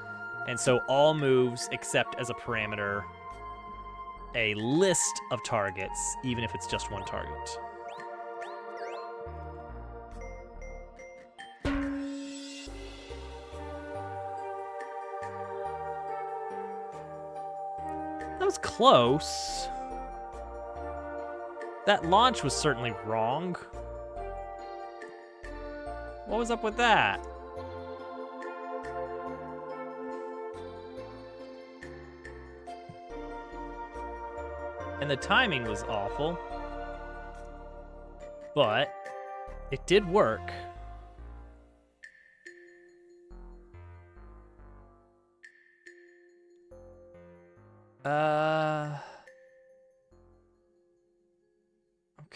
And so all moves except as a parameter a list of targets, even if it's just one target. That was close. That launch was certainly wrong. What was up with that? And the timing was awful. But it did work.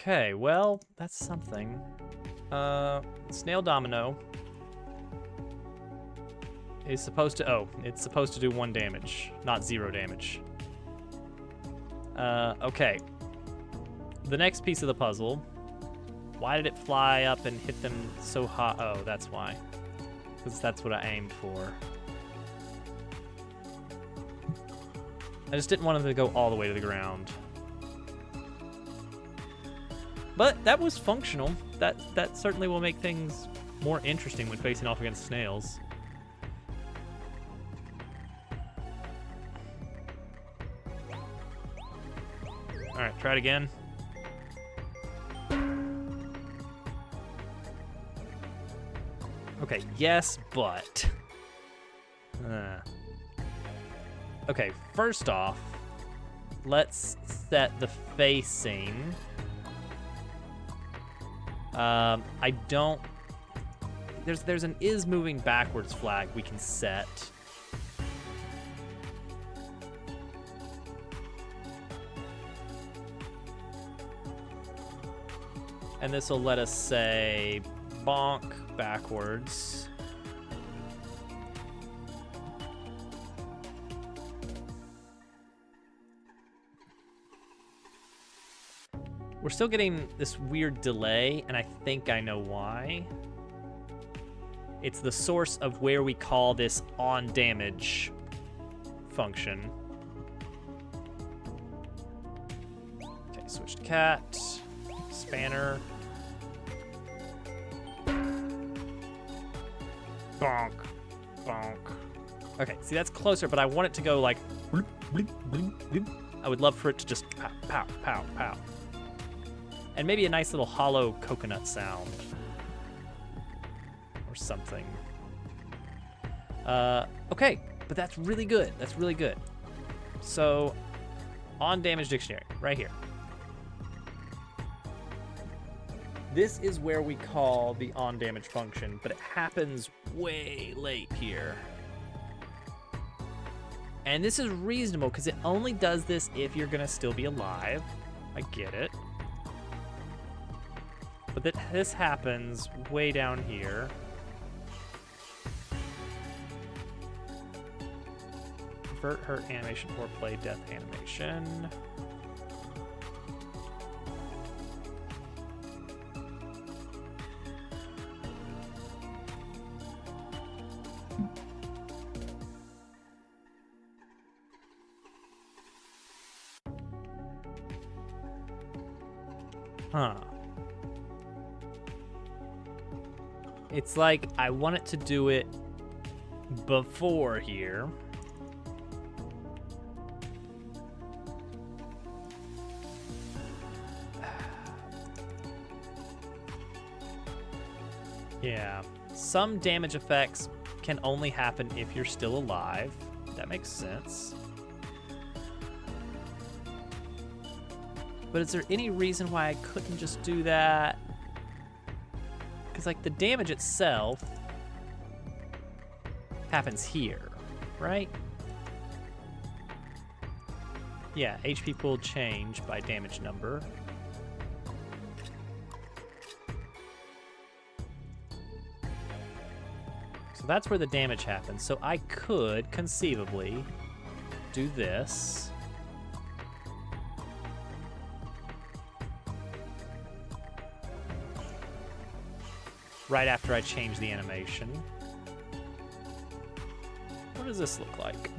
Okay, well, that's something. Snail Domino is supposed to, it's supposed to do 1 damage, not 0 damage. Okay. The next piece of the puzzle. Why did it fly up and hit them so hot? Oh, that's why. Because that's what I aimed for. I just didn't want them to go all the way to the ground. But that was functional. That certainly will make things more interesting when facing off against snails. All right, try it again. Okay, yes, but... Okay, first off, let's set the facing. I don't... There's an is moving backwards flag we can set. And this will let us say bonk backwards. We're still getting this weird delay, and I think I know why. It's the source of where we call this on damage function. Okay, switch to cat, spanner. Bonk, bonk. Okay, see, that's closer, but I want it to go like bloop, bloop, bloop, bloop. I would love for it to just pow, pow, pow, pow. And maybe a nice little hollow coconut sound. Or something. Okay, but that's really good. That's really good. So, on damage dictionary, right here. This is where we call the on damage function, but it happens way late here. And this is reasonable because it only does this if you're gonna still be alive. I get it. But this happens way down here. Convert hurt animation or play death animation. Huh. It's like I want it to do it before here. Yeah. Some damage effects can only happen if you're still alive. That makes sense. But is there any reason why I couldn't just do that? Because, like, the damage itself happens here, right? Yeah, HP pool change by damage number. So that's where the damage happens. So I could conceivably do this. Right after I change the animation. What does this look like?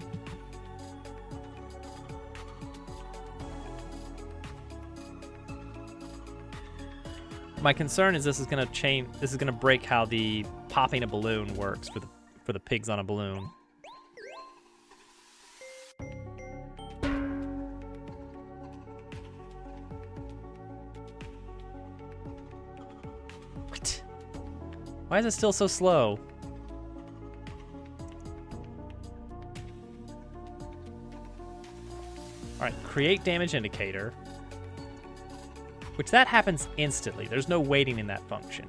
My concern is this is gonna change. This is gonna break how the popping a balloon works for the pigs on a balloon. What? Why is it still so slow? All right, create damage indicator. Which that happens instantly. There's no waiting in that function.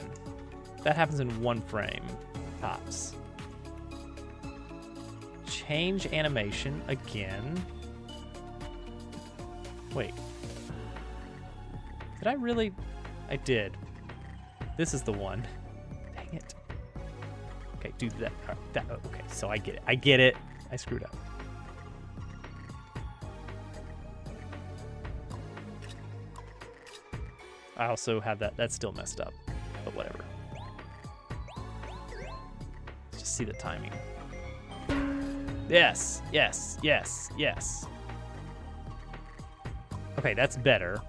That happens in one frame, tops. Change animation again. Wait. Did I really? I did. This is the one. Dang it. Okay, do that. All right, okay, so I get it. I get it. I screwed up. I also have that. That's still messed up, but whatever. Let's just see the timing. Yes, yes, yes, yes. Okay, that's better.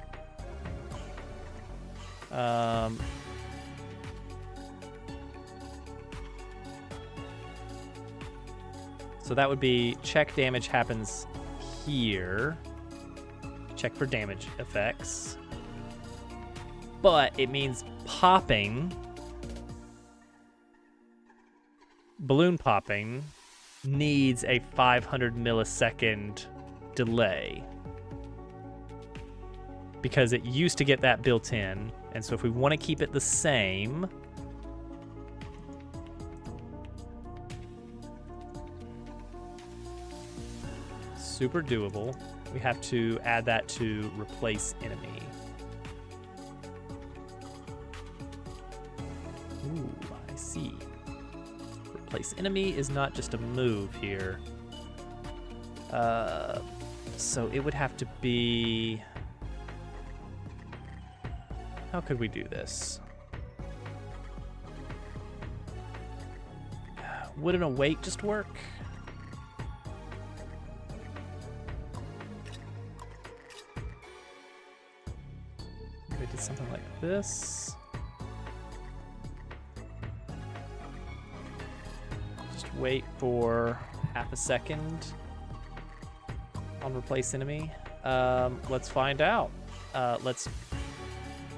So that would be check damage happens here. Check for damage effects. But it means popping, balloon popping, needs a 500 millisecond delay. Because it used to get that built in. And so if we want to keep it the same, super doable. We have to add that to replace enemy. Ooh, I see. Replace enemy is not just a move here. So it would have to be... How could we do this? Would an await just work? We did something like this. Just wait for half a second on replace enemy. Let's find out.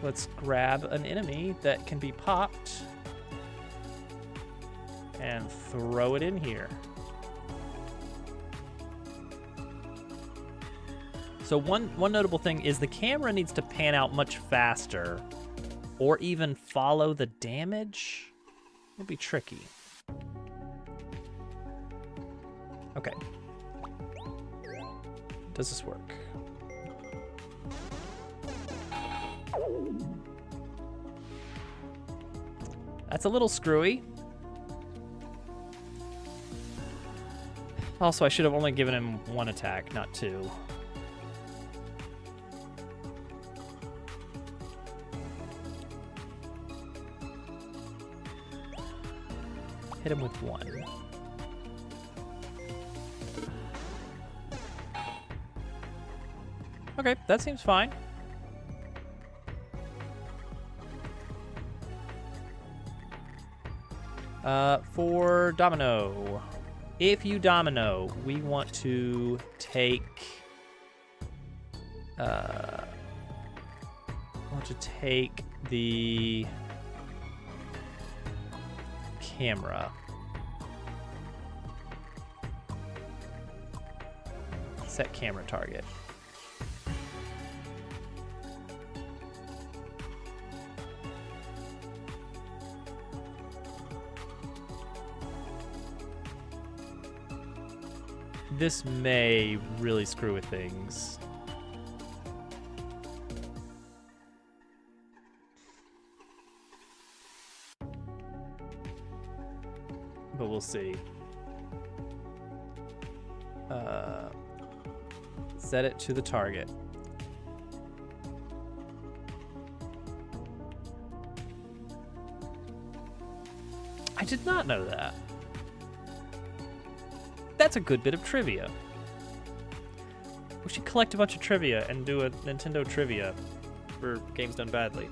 Let's grab an enemy that can be popped and throw it in here. So one notable thing is the camera needs to pan out much faster or even follow the damage. It'll be tricky. Okay. Does this work? That's a little screwy. Also, I should have only given him one attack, not two. Hit him with one. Okay, that seems fine. For Domino, if you domino, we want to take the camera. Set camera target. This may really screw with things. But we'll see. Set it to the target. I did not know that. That's a good bit of trivia. We should collect a bunch of trivia and do a Nintendo trivia for games done badly.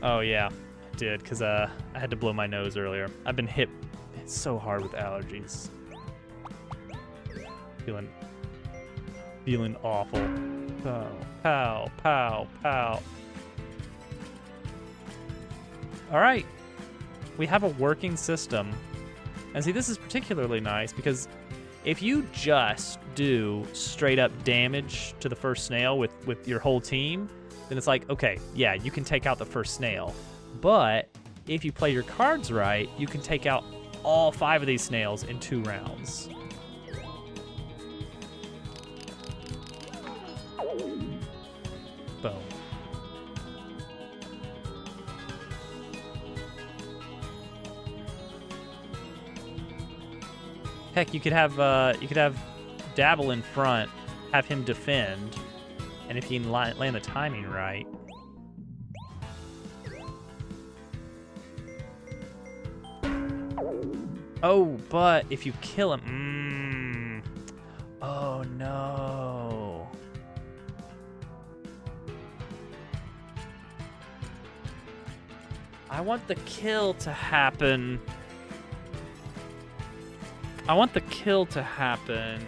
Oh yeah, I did, because I had to blow my nose earlier. I've been hit so hard with allergies. Feeling awful. Pow, pow, pow, pow. All right, we have a working system. And see, this is particularly nice because if you just do straight up damage to the first snail with your whole team, then it's like, okay, yeah, you can take out the first snail. But if you play your cards right, you can take out all 5 of these snails in 2 rounds. Boom. Heck, you could have Dabble in front, have him defend, and if you can land the timing right. Oh, but if you kill him, oh no. I want the kill to happen. I want the kill to happen.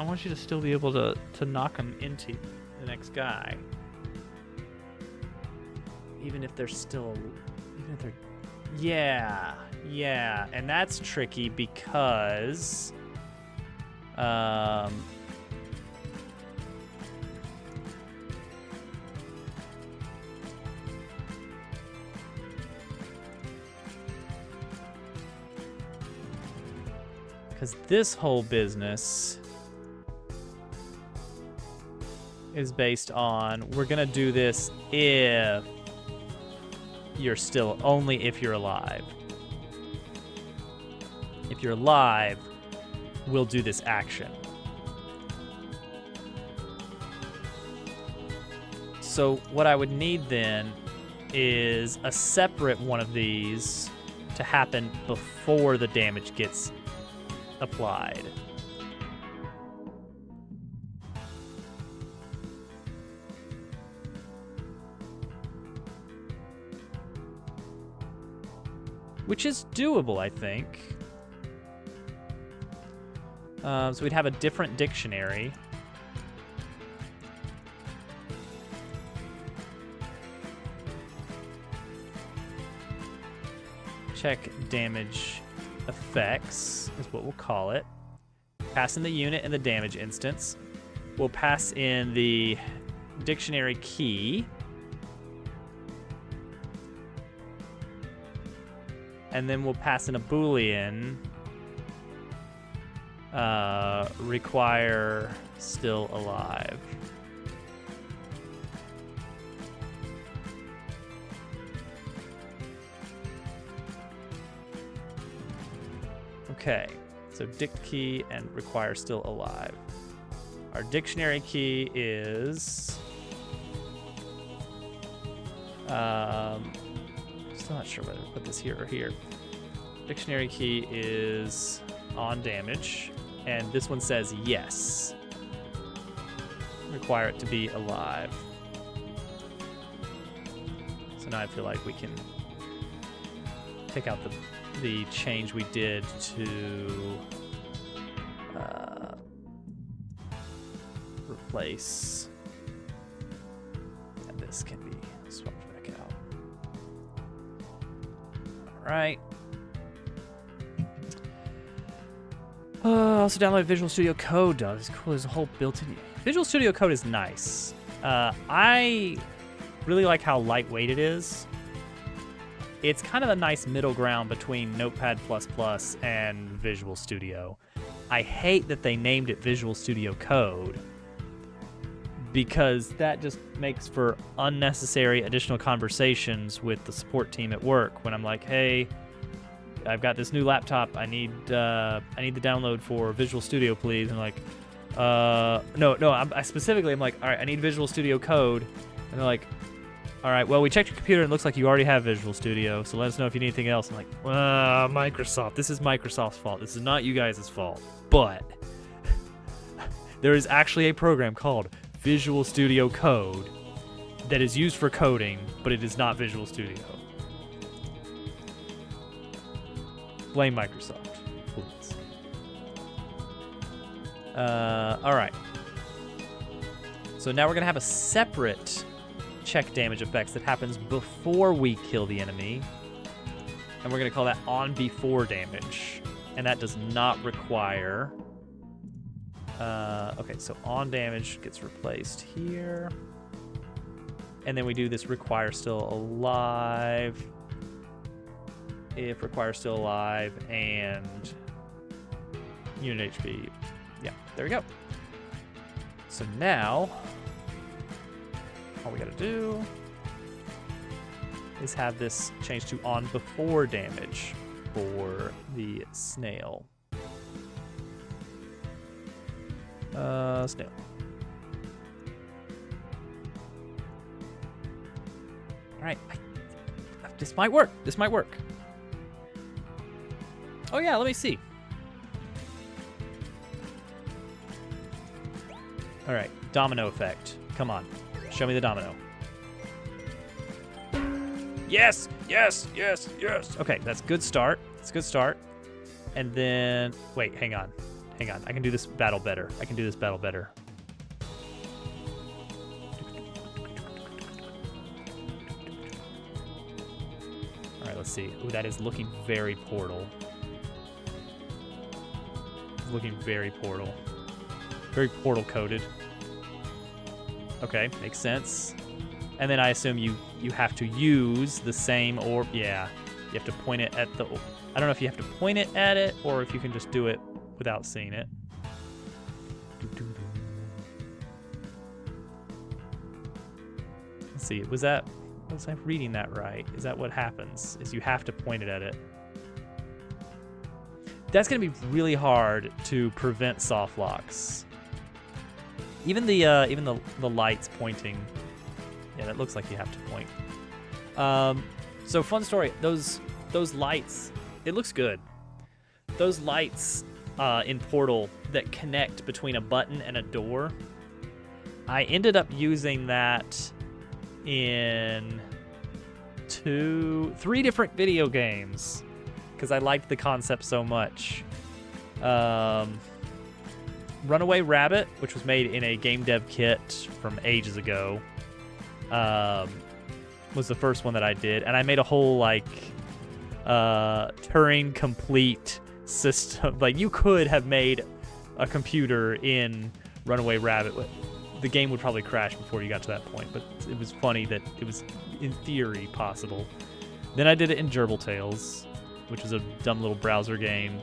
I want you to still be able to knock him into the next guy. Even if they're still, even if they're, yeah. And that's tricky because, because this whole business is based on, we're gonna do this if you're still, only if you're alive. If you're alive, we'll do this action. So what I would need then is a separate one of these to happen before the damage gets applied. Which is doable, I think. So we'd have a different dictionary. Check damage effects is what we'll call it. Pass in the unit and the damage instance. We'll pass in the dictionary key. And then we'll pass in a Boolean. Require still alive. Okay, so dict key and require still alive. Our dictionary key is still not sure whether to put this here or here. Dictionary key is on damage, and this one says yes. Require it to be alive. So now I feel like we can take out the change we did to replace, and this can be swapped back out. All right. Also download Visual Studio Code. It's cool. There's a whole built-in. Visual Studio Code is nice. I really like how lightweight it is. It's kind of a nice middle ground between Notepad++ and Visual Studio. I hate that they named it Visual Studio Code because that just makes for unnecessary additional conversations with the support team at work when I'm like, hey, I've got this new laptop. I need the download for Visual Studio, please. And like, no. I specifically, I'm like, all right, I need Visual Studio Code. And they're like, all right, well, we checked your computer and it looks like you already have Visual Studio. So let us know if you need anything else. I'm like, Microsoft. This is Microsoft's fault. This is not you guys' fault. But there is actually a program called Visual Studio Code that is used for coding, but it is not Visual Studio. Blame Microsoft, please. All right. So now we're going to have a separate check damage effects that happens before we kill the enemy. And we're going to call that on before damage. And that does not require... okay, so on damage gets replaced here. And then we do this require still alive. If require still alive and unit HP. Yeah, there we go. So now, all we gotta do is have this change to on before damage for the snail. Snail. All right, this might work. This might work. Oh yeah, let me see. All right, domino effect. Come on, show me the domino. Yes, yes, yes, yes. Okay, that's a good start. It's a good start. And then, wait, hang on. Hang on, I can do this battle better. I can do this battle better. All right, let's see. Ooh, that is looking very Portal. It's looking very Portal. Very Portal coded. Okay, makes sense. And then I assume you have to use the same orb. Yeah, you have to point it at the... I don't know if you have to point it at it or if you can just do it without seeing it. Let's see, was I reading that right? Is that what happens? Is you have to point it at it? That's gonna be really hard to prevent soft locks. Even the lights pointing. Yeah, that looks like you have to point. So fun story. Those lights, it looks good. Those lights in Portal that connect between a button and a door. I ended up using that in 3 different video games because I liked the concept so much. Runaway Rabbit, which was made in a game dev kit from ages ago, was the first one that I did, and I made a whole Turing complete system. Like, you could have made a computer in Runaway Rabbit. The game would probably crash before you got to that point, but it was funny that it was in theory possible. Then I did it in Gerbil Tales, which was a dumb little browser game.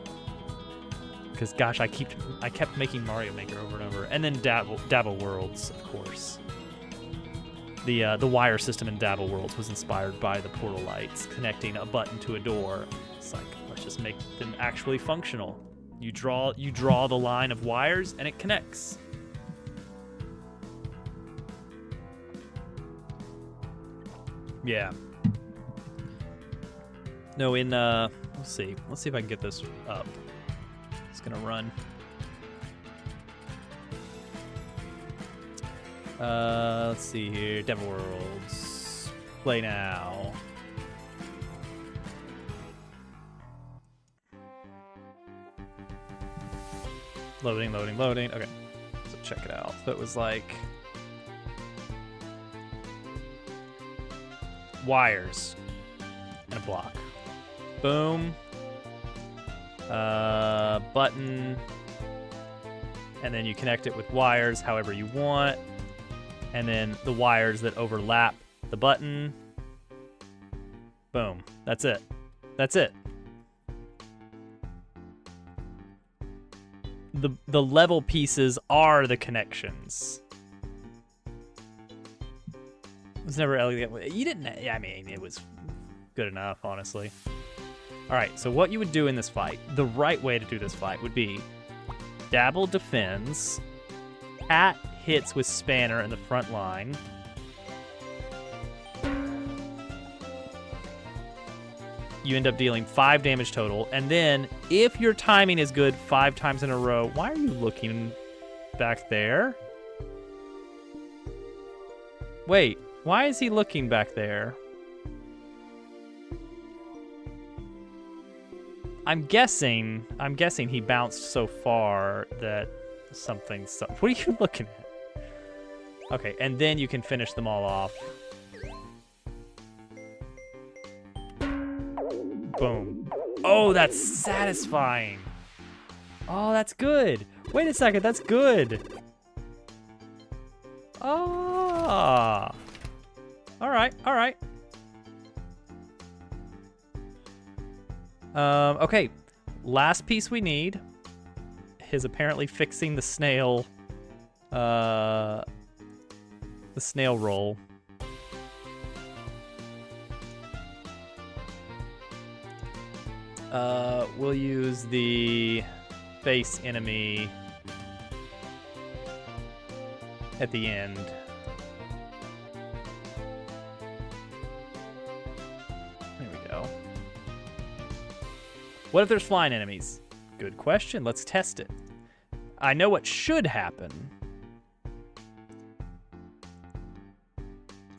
Because gosh, I kept making Mario Maker over and over, and then Dabble Worlds, of course. The wire system in Dabble Worlds was inspired by the Portal lights connecting a button to a door. It's like, let's just make them actually functional. You draw the line of wires, and it connects. Yeah. No, in let's see if I can get this up. It's gonna run. Let's see here. Devil Worlds. Play now. Loading. Okay. So check it out. So it was like wires and a block. Boom. Button, and then you connect it with wires however you want, and then the wires that overlap the button. Boom. That's it. The level pieces are the connections. It was never elegant. You didn't. I mean, it was good enough, honestly. All right, so what you would do in this fight, the right way to do this fight would be Dabble defends, Cat hits with Spanner in the front line, you end up dealing 5 damage total, and then if your timing is good 5 times in a row, why are you looking back there? Wait, why is he looking back there? I'm guessing he bounced so far that something's... What are you looking at? Okay, and then you can finish them all off. Boom. Oh, that's satisfying. Oh, that's good. Wait a second, that's good. Ah. All right, all right. Okay, last piece we need is apparently fixing the snail, roll. We'll use the face enemy at the end. There we go. What if there's flying enemies? Good question. Let's test it. I know what should happen.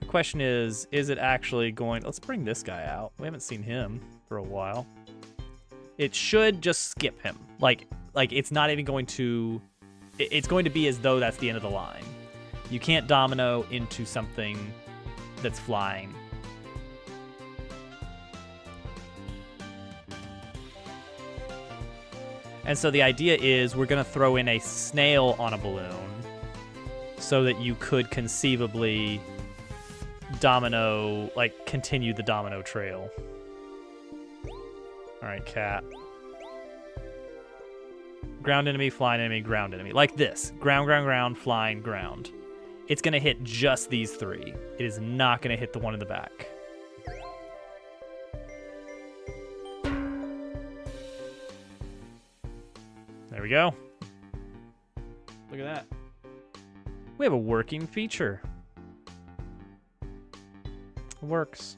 The question is it actually going... Let's bring this guy out. We haven't seen him for a while. It should just skip him. Like it's not even going to... It's going to be as though that's the end of the line. You can't domino into something that's flying. And so the idea is we're going to throw in a snail on a balloon so that you could conceivably domino, like, continue the domino trail. All right, cat. Ground enemy, flying enemy, ground enemy. Like this. Ground, ground, ground, flying, ground. It's going to hit just these three. It is not going to hit the one in the back. There we go. Look at that. We have a working feature. It works.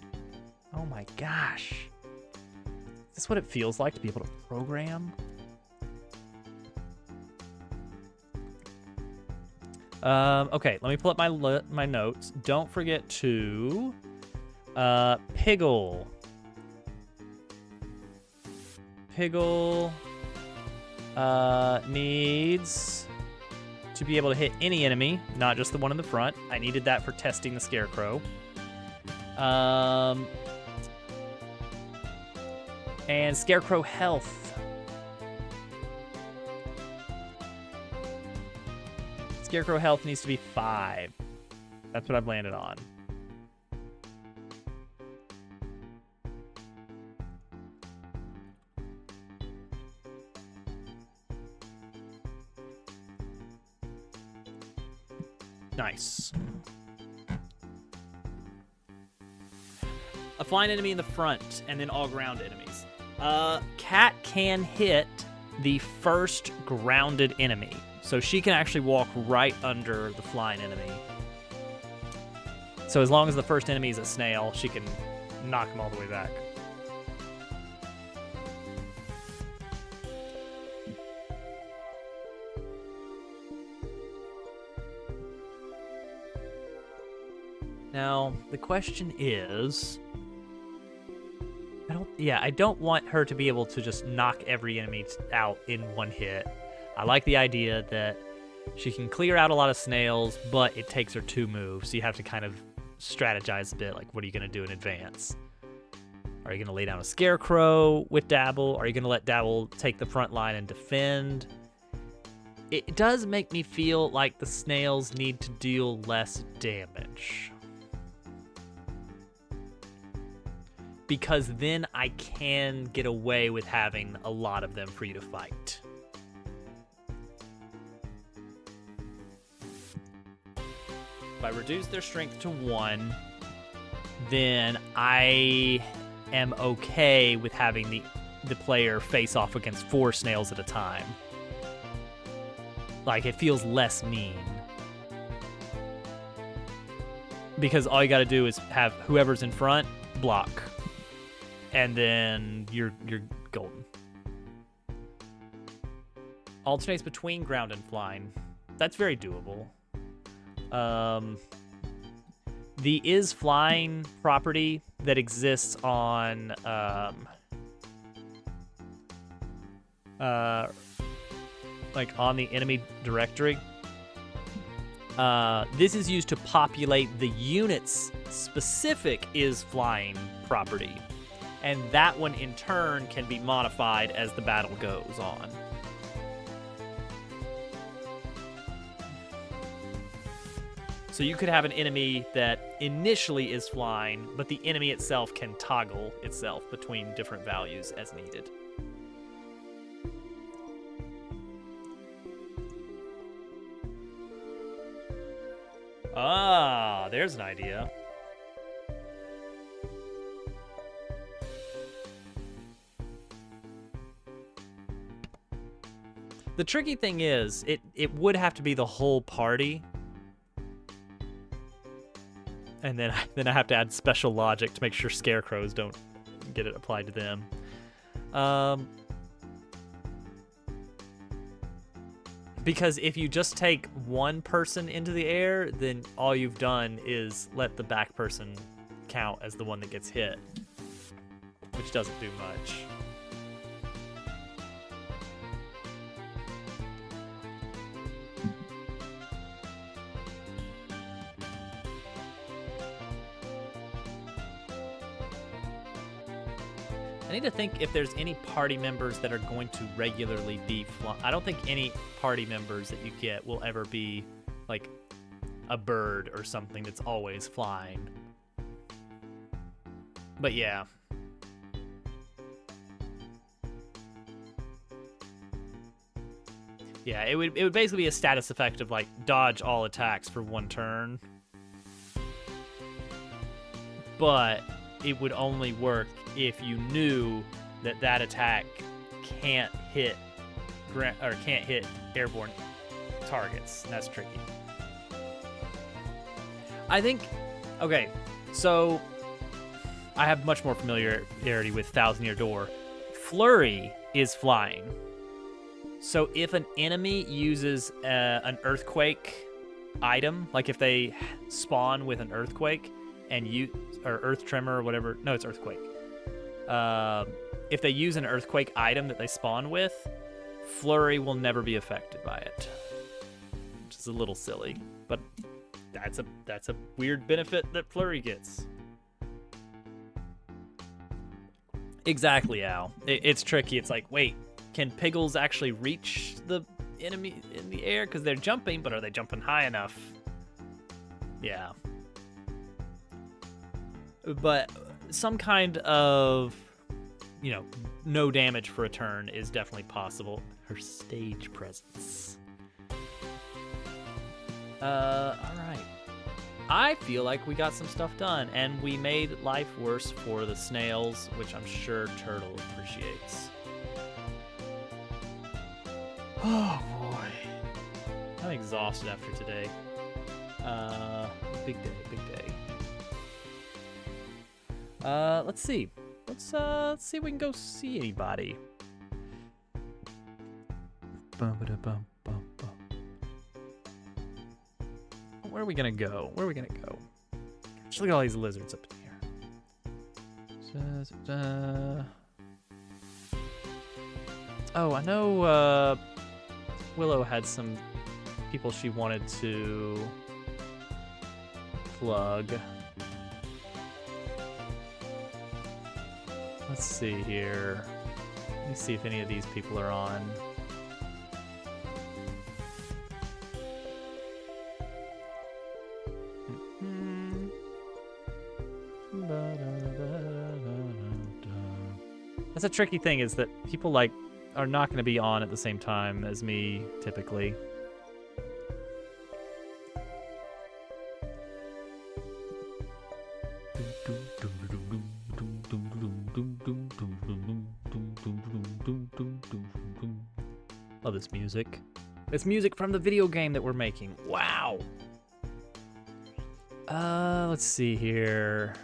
Oh my gosh. Is this what it feels like to be able to program? Okay, let me pull up my notes. Don't forget to Piggle. Piggle needs to be able to hit any enemy, not just the one in the front. I needed that for testing the Scarecrow. And Scarecrow health. Scarecrow health needs to be 5. That's what I've landed on. Nice. A flying enemy in the front, and then all ground enemies. Cat can hit the first grounded enemy. So she can actually walk right under the flying enemy. So as long as the first enemy is a snail, she can knock him all the way back. Now, the question is... I don't want her to be able to just knock every enemy out in one hit. I like the idea that she can clear out a lot of snails, but it takes her 2 moves, so you have to kind of strategize a bit, like what are you going to do in advance? Are you going to lay down a Scarecrow with Dabble? Are you going to let Dabble take the front line and defend? It does make me feel like the snails need to deal less damage. Because then I can get away with having a lot of them for you to fight. If I reduce their strength to 1, then I am okay with having the player face off against 4 snails at a time. Like, it feels less mean. Because all you gotta do is have whoever's in front block. And then you're golden. Alternates between ground and flying. That's very doable. The is flying property that exists on like on the enemy directory. This is used to populate the unit's specific is flying property, and that one in turn can be modified as the battle goes on. So you could have an enemy that initially is flying, but the enemy itself can toggle itself between different values as needed. Ah, there's an idea. The tricky thing is, it would have to be the whole party. And then I have to add special logic to make sure scarecrows don't get it applied to them. Because if you just take one person into the air, then all you've done is let the back person count as the one that gets hit, which doesn't do much. I need to think if there's any party members that are going to regularly be flying. I don't think any party members that you get will ever be like a bird or something that's always flying. But yeah. Yeah, it would basically be a status effect of like dodge all attacks for 1 turn. But it would only work if you knew that that attack can't hit airborne targets. That's tricky. I think, okay, so I have much more familiarity with Thousand Year Door. Flurry is flying. So if an enemy uses an earthquake item, like if they spawn with an earthquake and or earth tremor or whatever, no, it's earthquake. If they use an earthquake item that they spawn with, Flurry will never be affected by it, which is a little silly, but that's a weird benefit that Flurry gets. Exactly, Al. It's tricky. It's like, wait, can Piggles actually reach the enemy in the air? Because they're jumping, but are they jumping high enough? Yeah. But some kind of, no damage for a turn is definitely possible. Her stage presence. All right. I feel like we got some stuff done, and we made life worse for the snails, which I'm sure Turtle appreciates. Oh, boy. I'm exhausted after today. Big day, big day. Let's see. Let's see if we can go see anybody. Where are we gonna go? Just look at all these lizards up in here. Oh, I know Willow had some people she wanted to plug. Let's see here. Let me see if any of these people are on. That's a tricky thing, is that people are not going to be on at the same time as me typically. Love this music. It's music from the video game that we're making. Wow. Let's see here.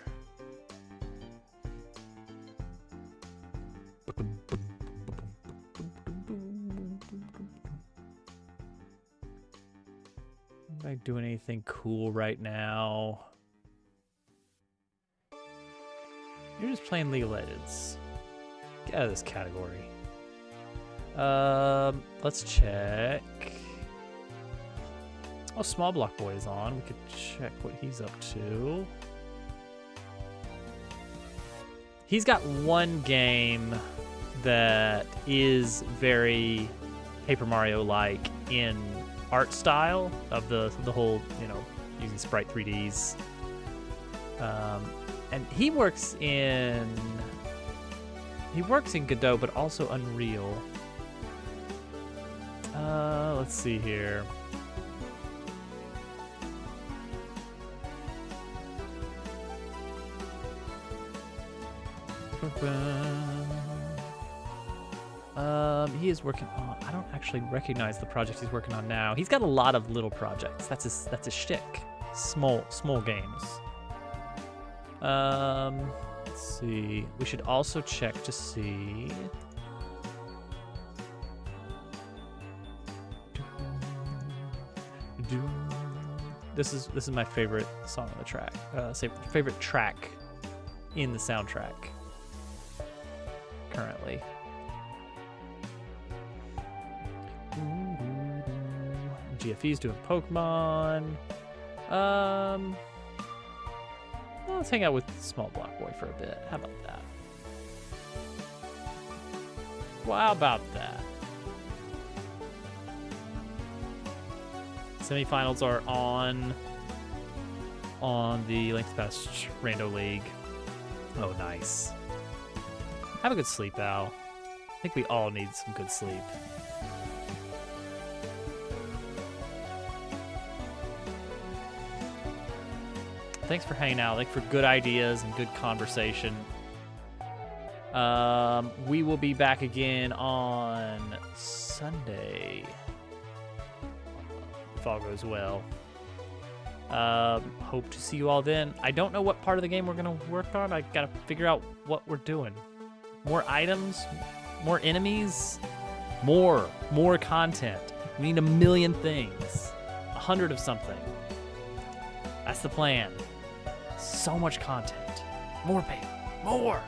Am I doing anything cool right now? You're just playing League of Legends. Get out of this category. Let's check. Oh, Small Block Boy is on. We could check what he's up to. He's got one game that is very Paper Mario-like in art style of the whole, using sprite 3Ds. And he works in Godot, but also Unreal. Let's see here. He is working on. I don't actually recognize the project he's working on now. He's got a lot of little projects. That's his shtick. Small games. Let's see. We should also check to see. This is my favorite song on the track. Favorite track in the soundtrack currently. GFE's doing Pokemon. Let's hang out with Small Block Boy for a bit. How about that? Well, how about that? Semifinals are on the Link to the Past Rando League. Oh, nice. Have a good sleep, Al. I think we all need some good sleep. Thanks for hanging out. Like for good ideas and good conversation. We will be back again on Sunday, if all goes well. Hope to see you all then. I don't know what part of the game we're gonna work on. I gotta figure out what we're doing. More items, more enemies, more content. We need 1 million things, 100 of something. That's the plan. So much content. More paper. More.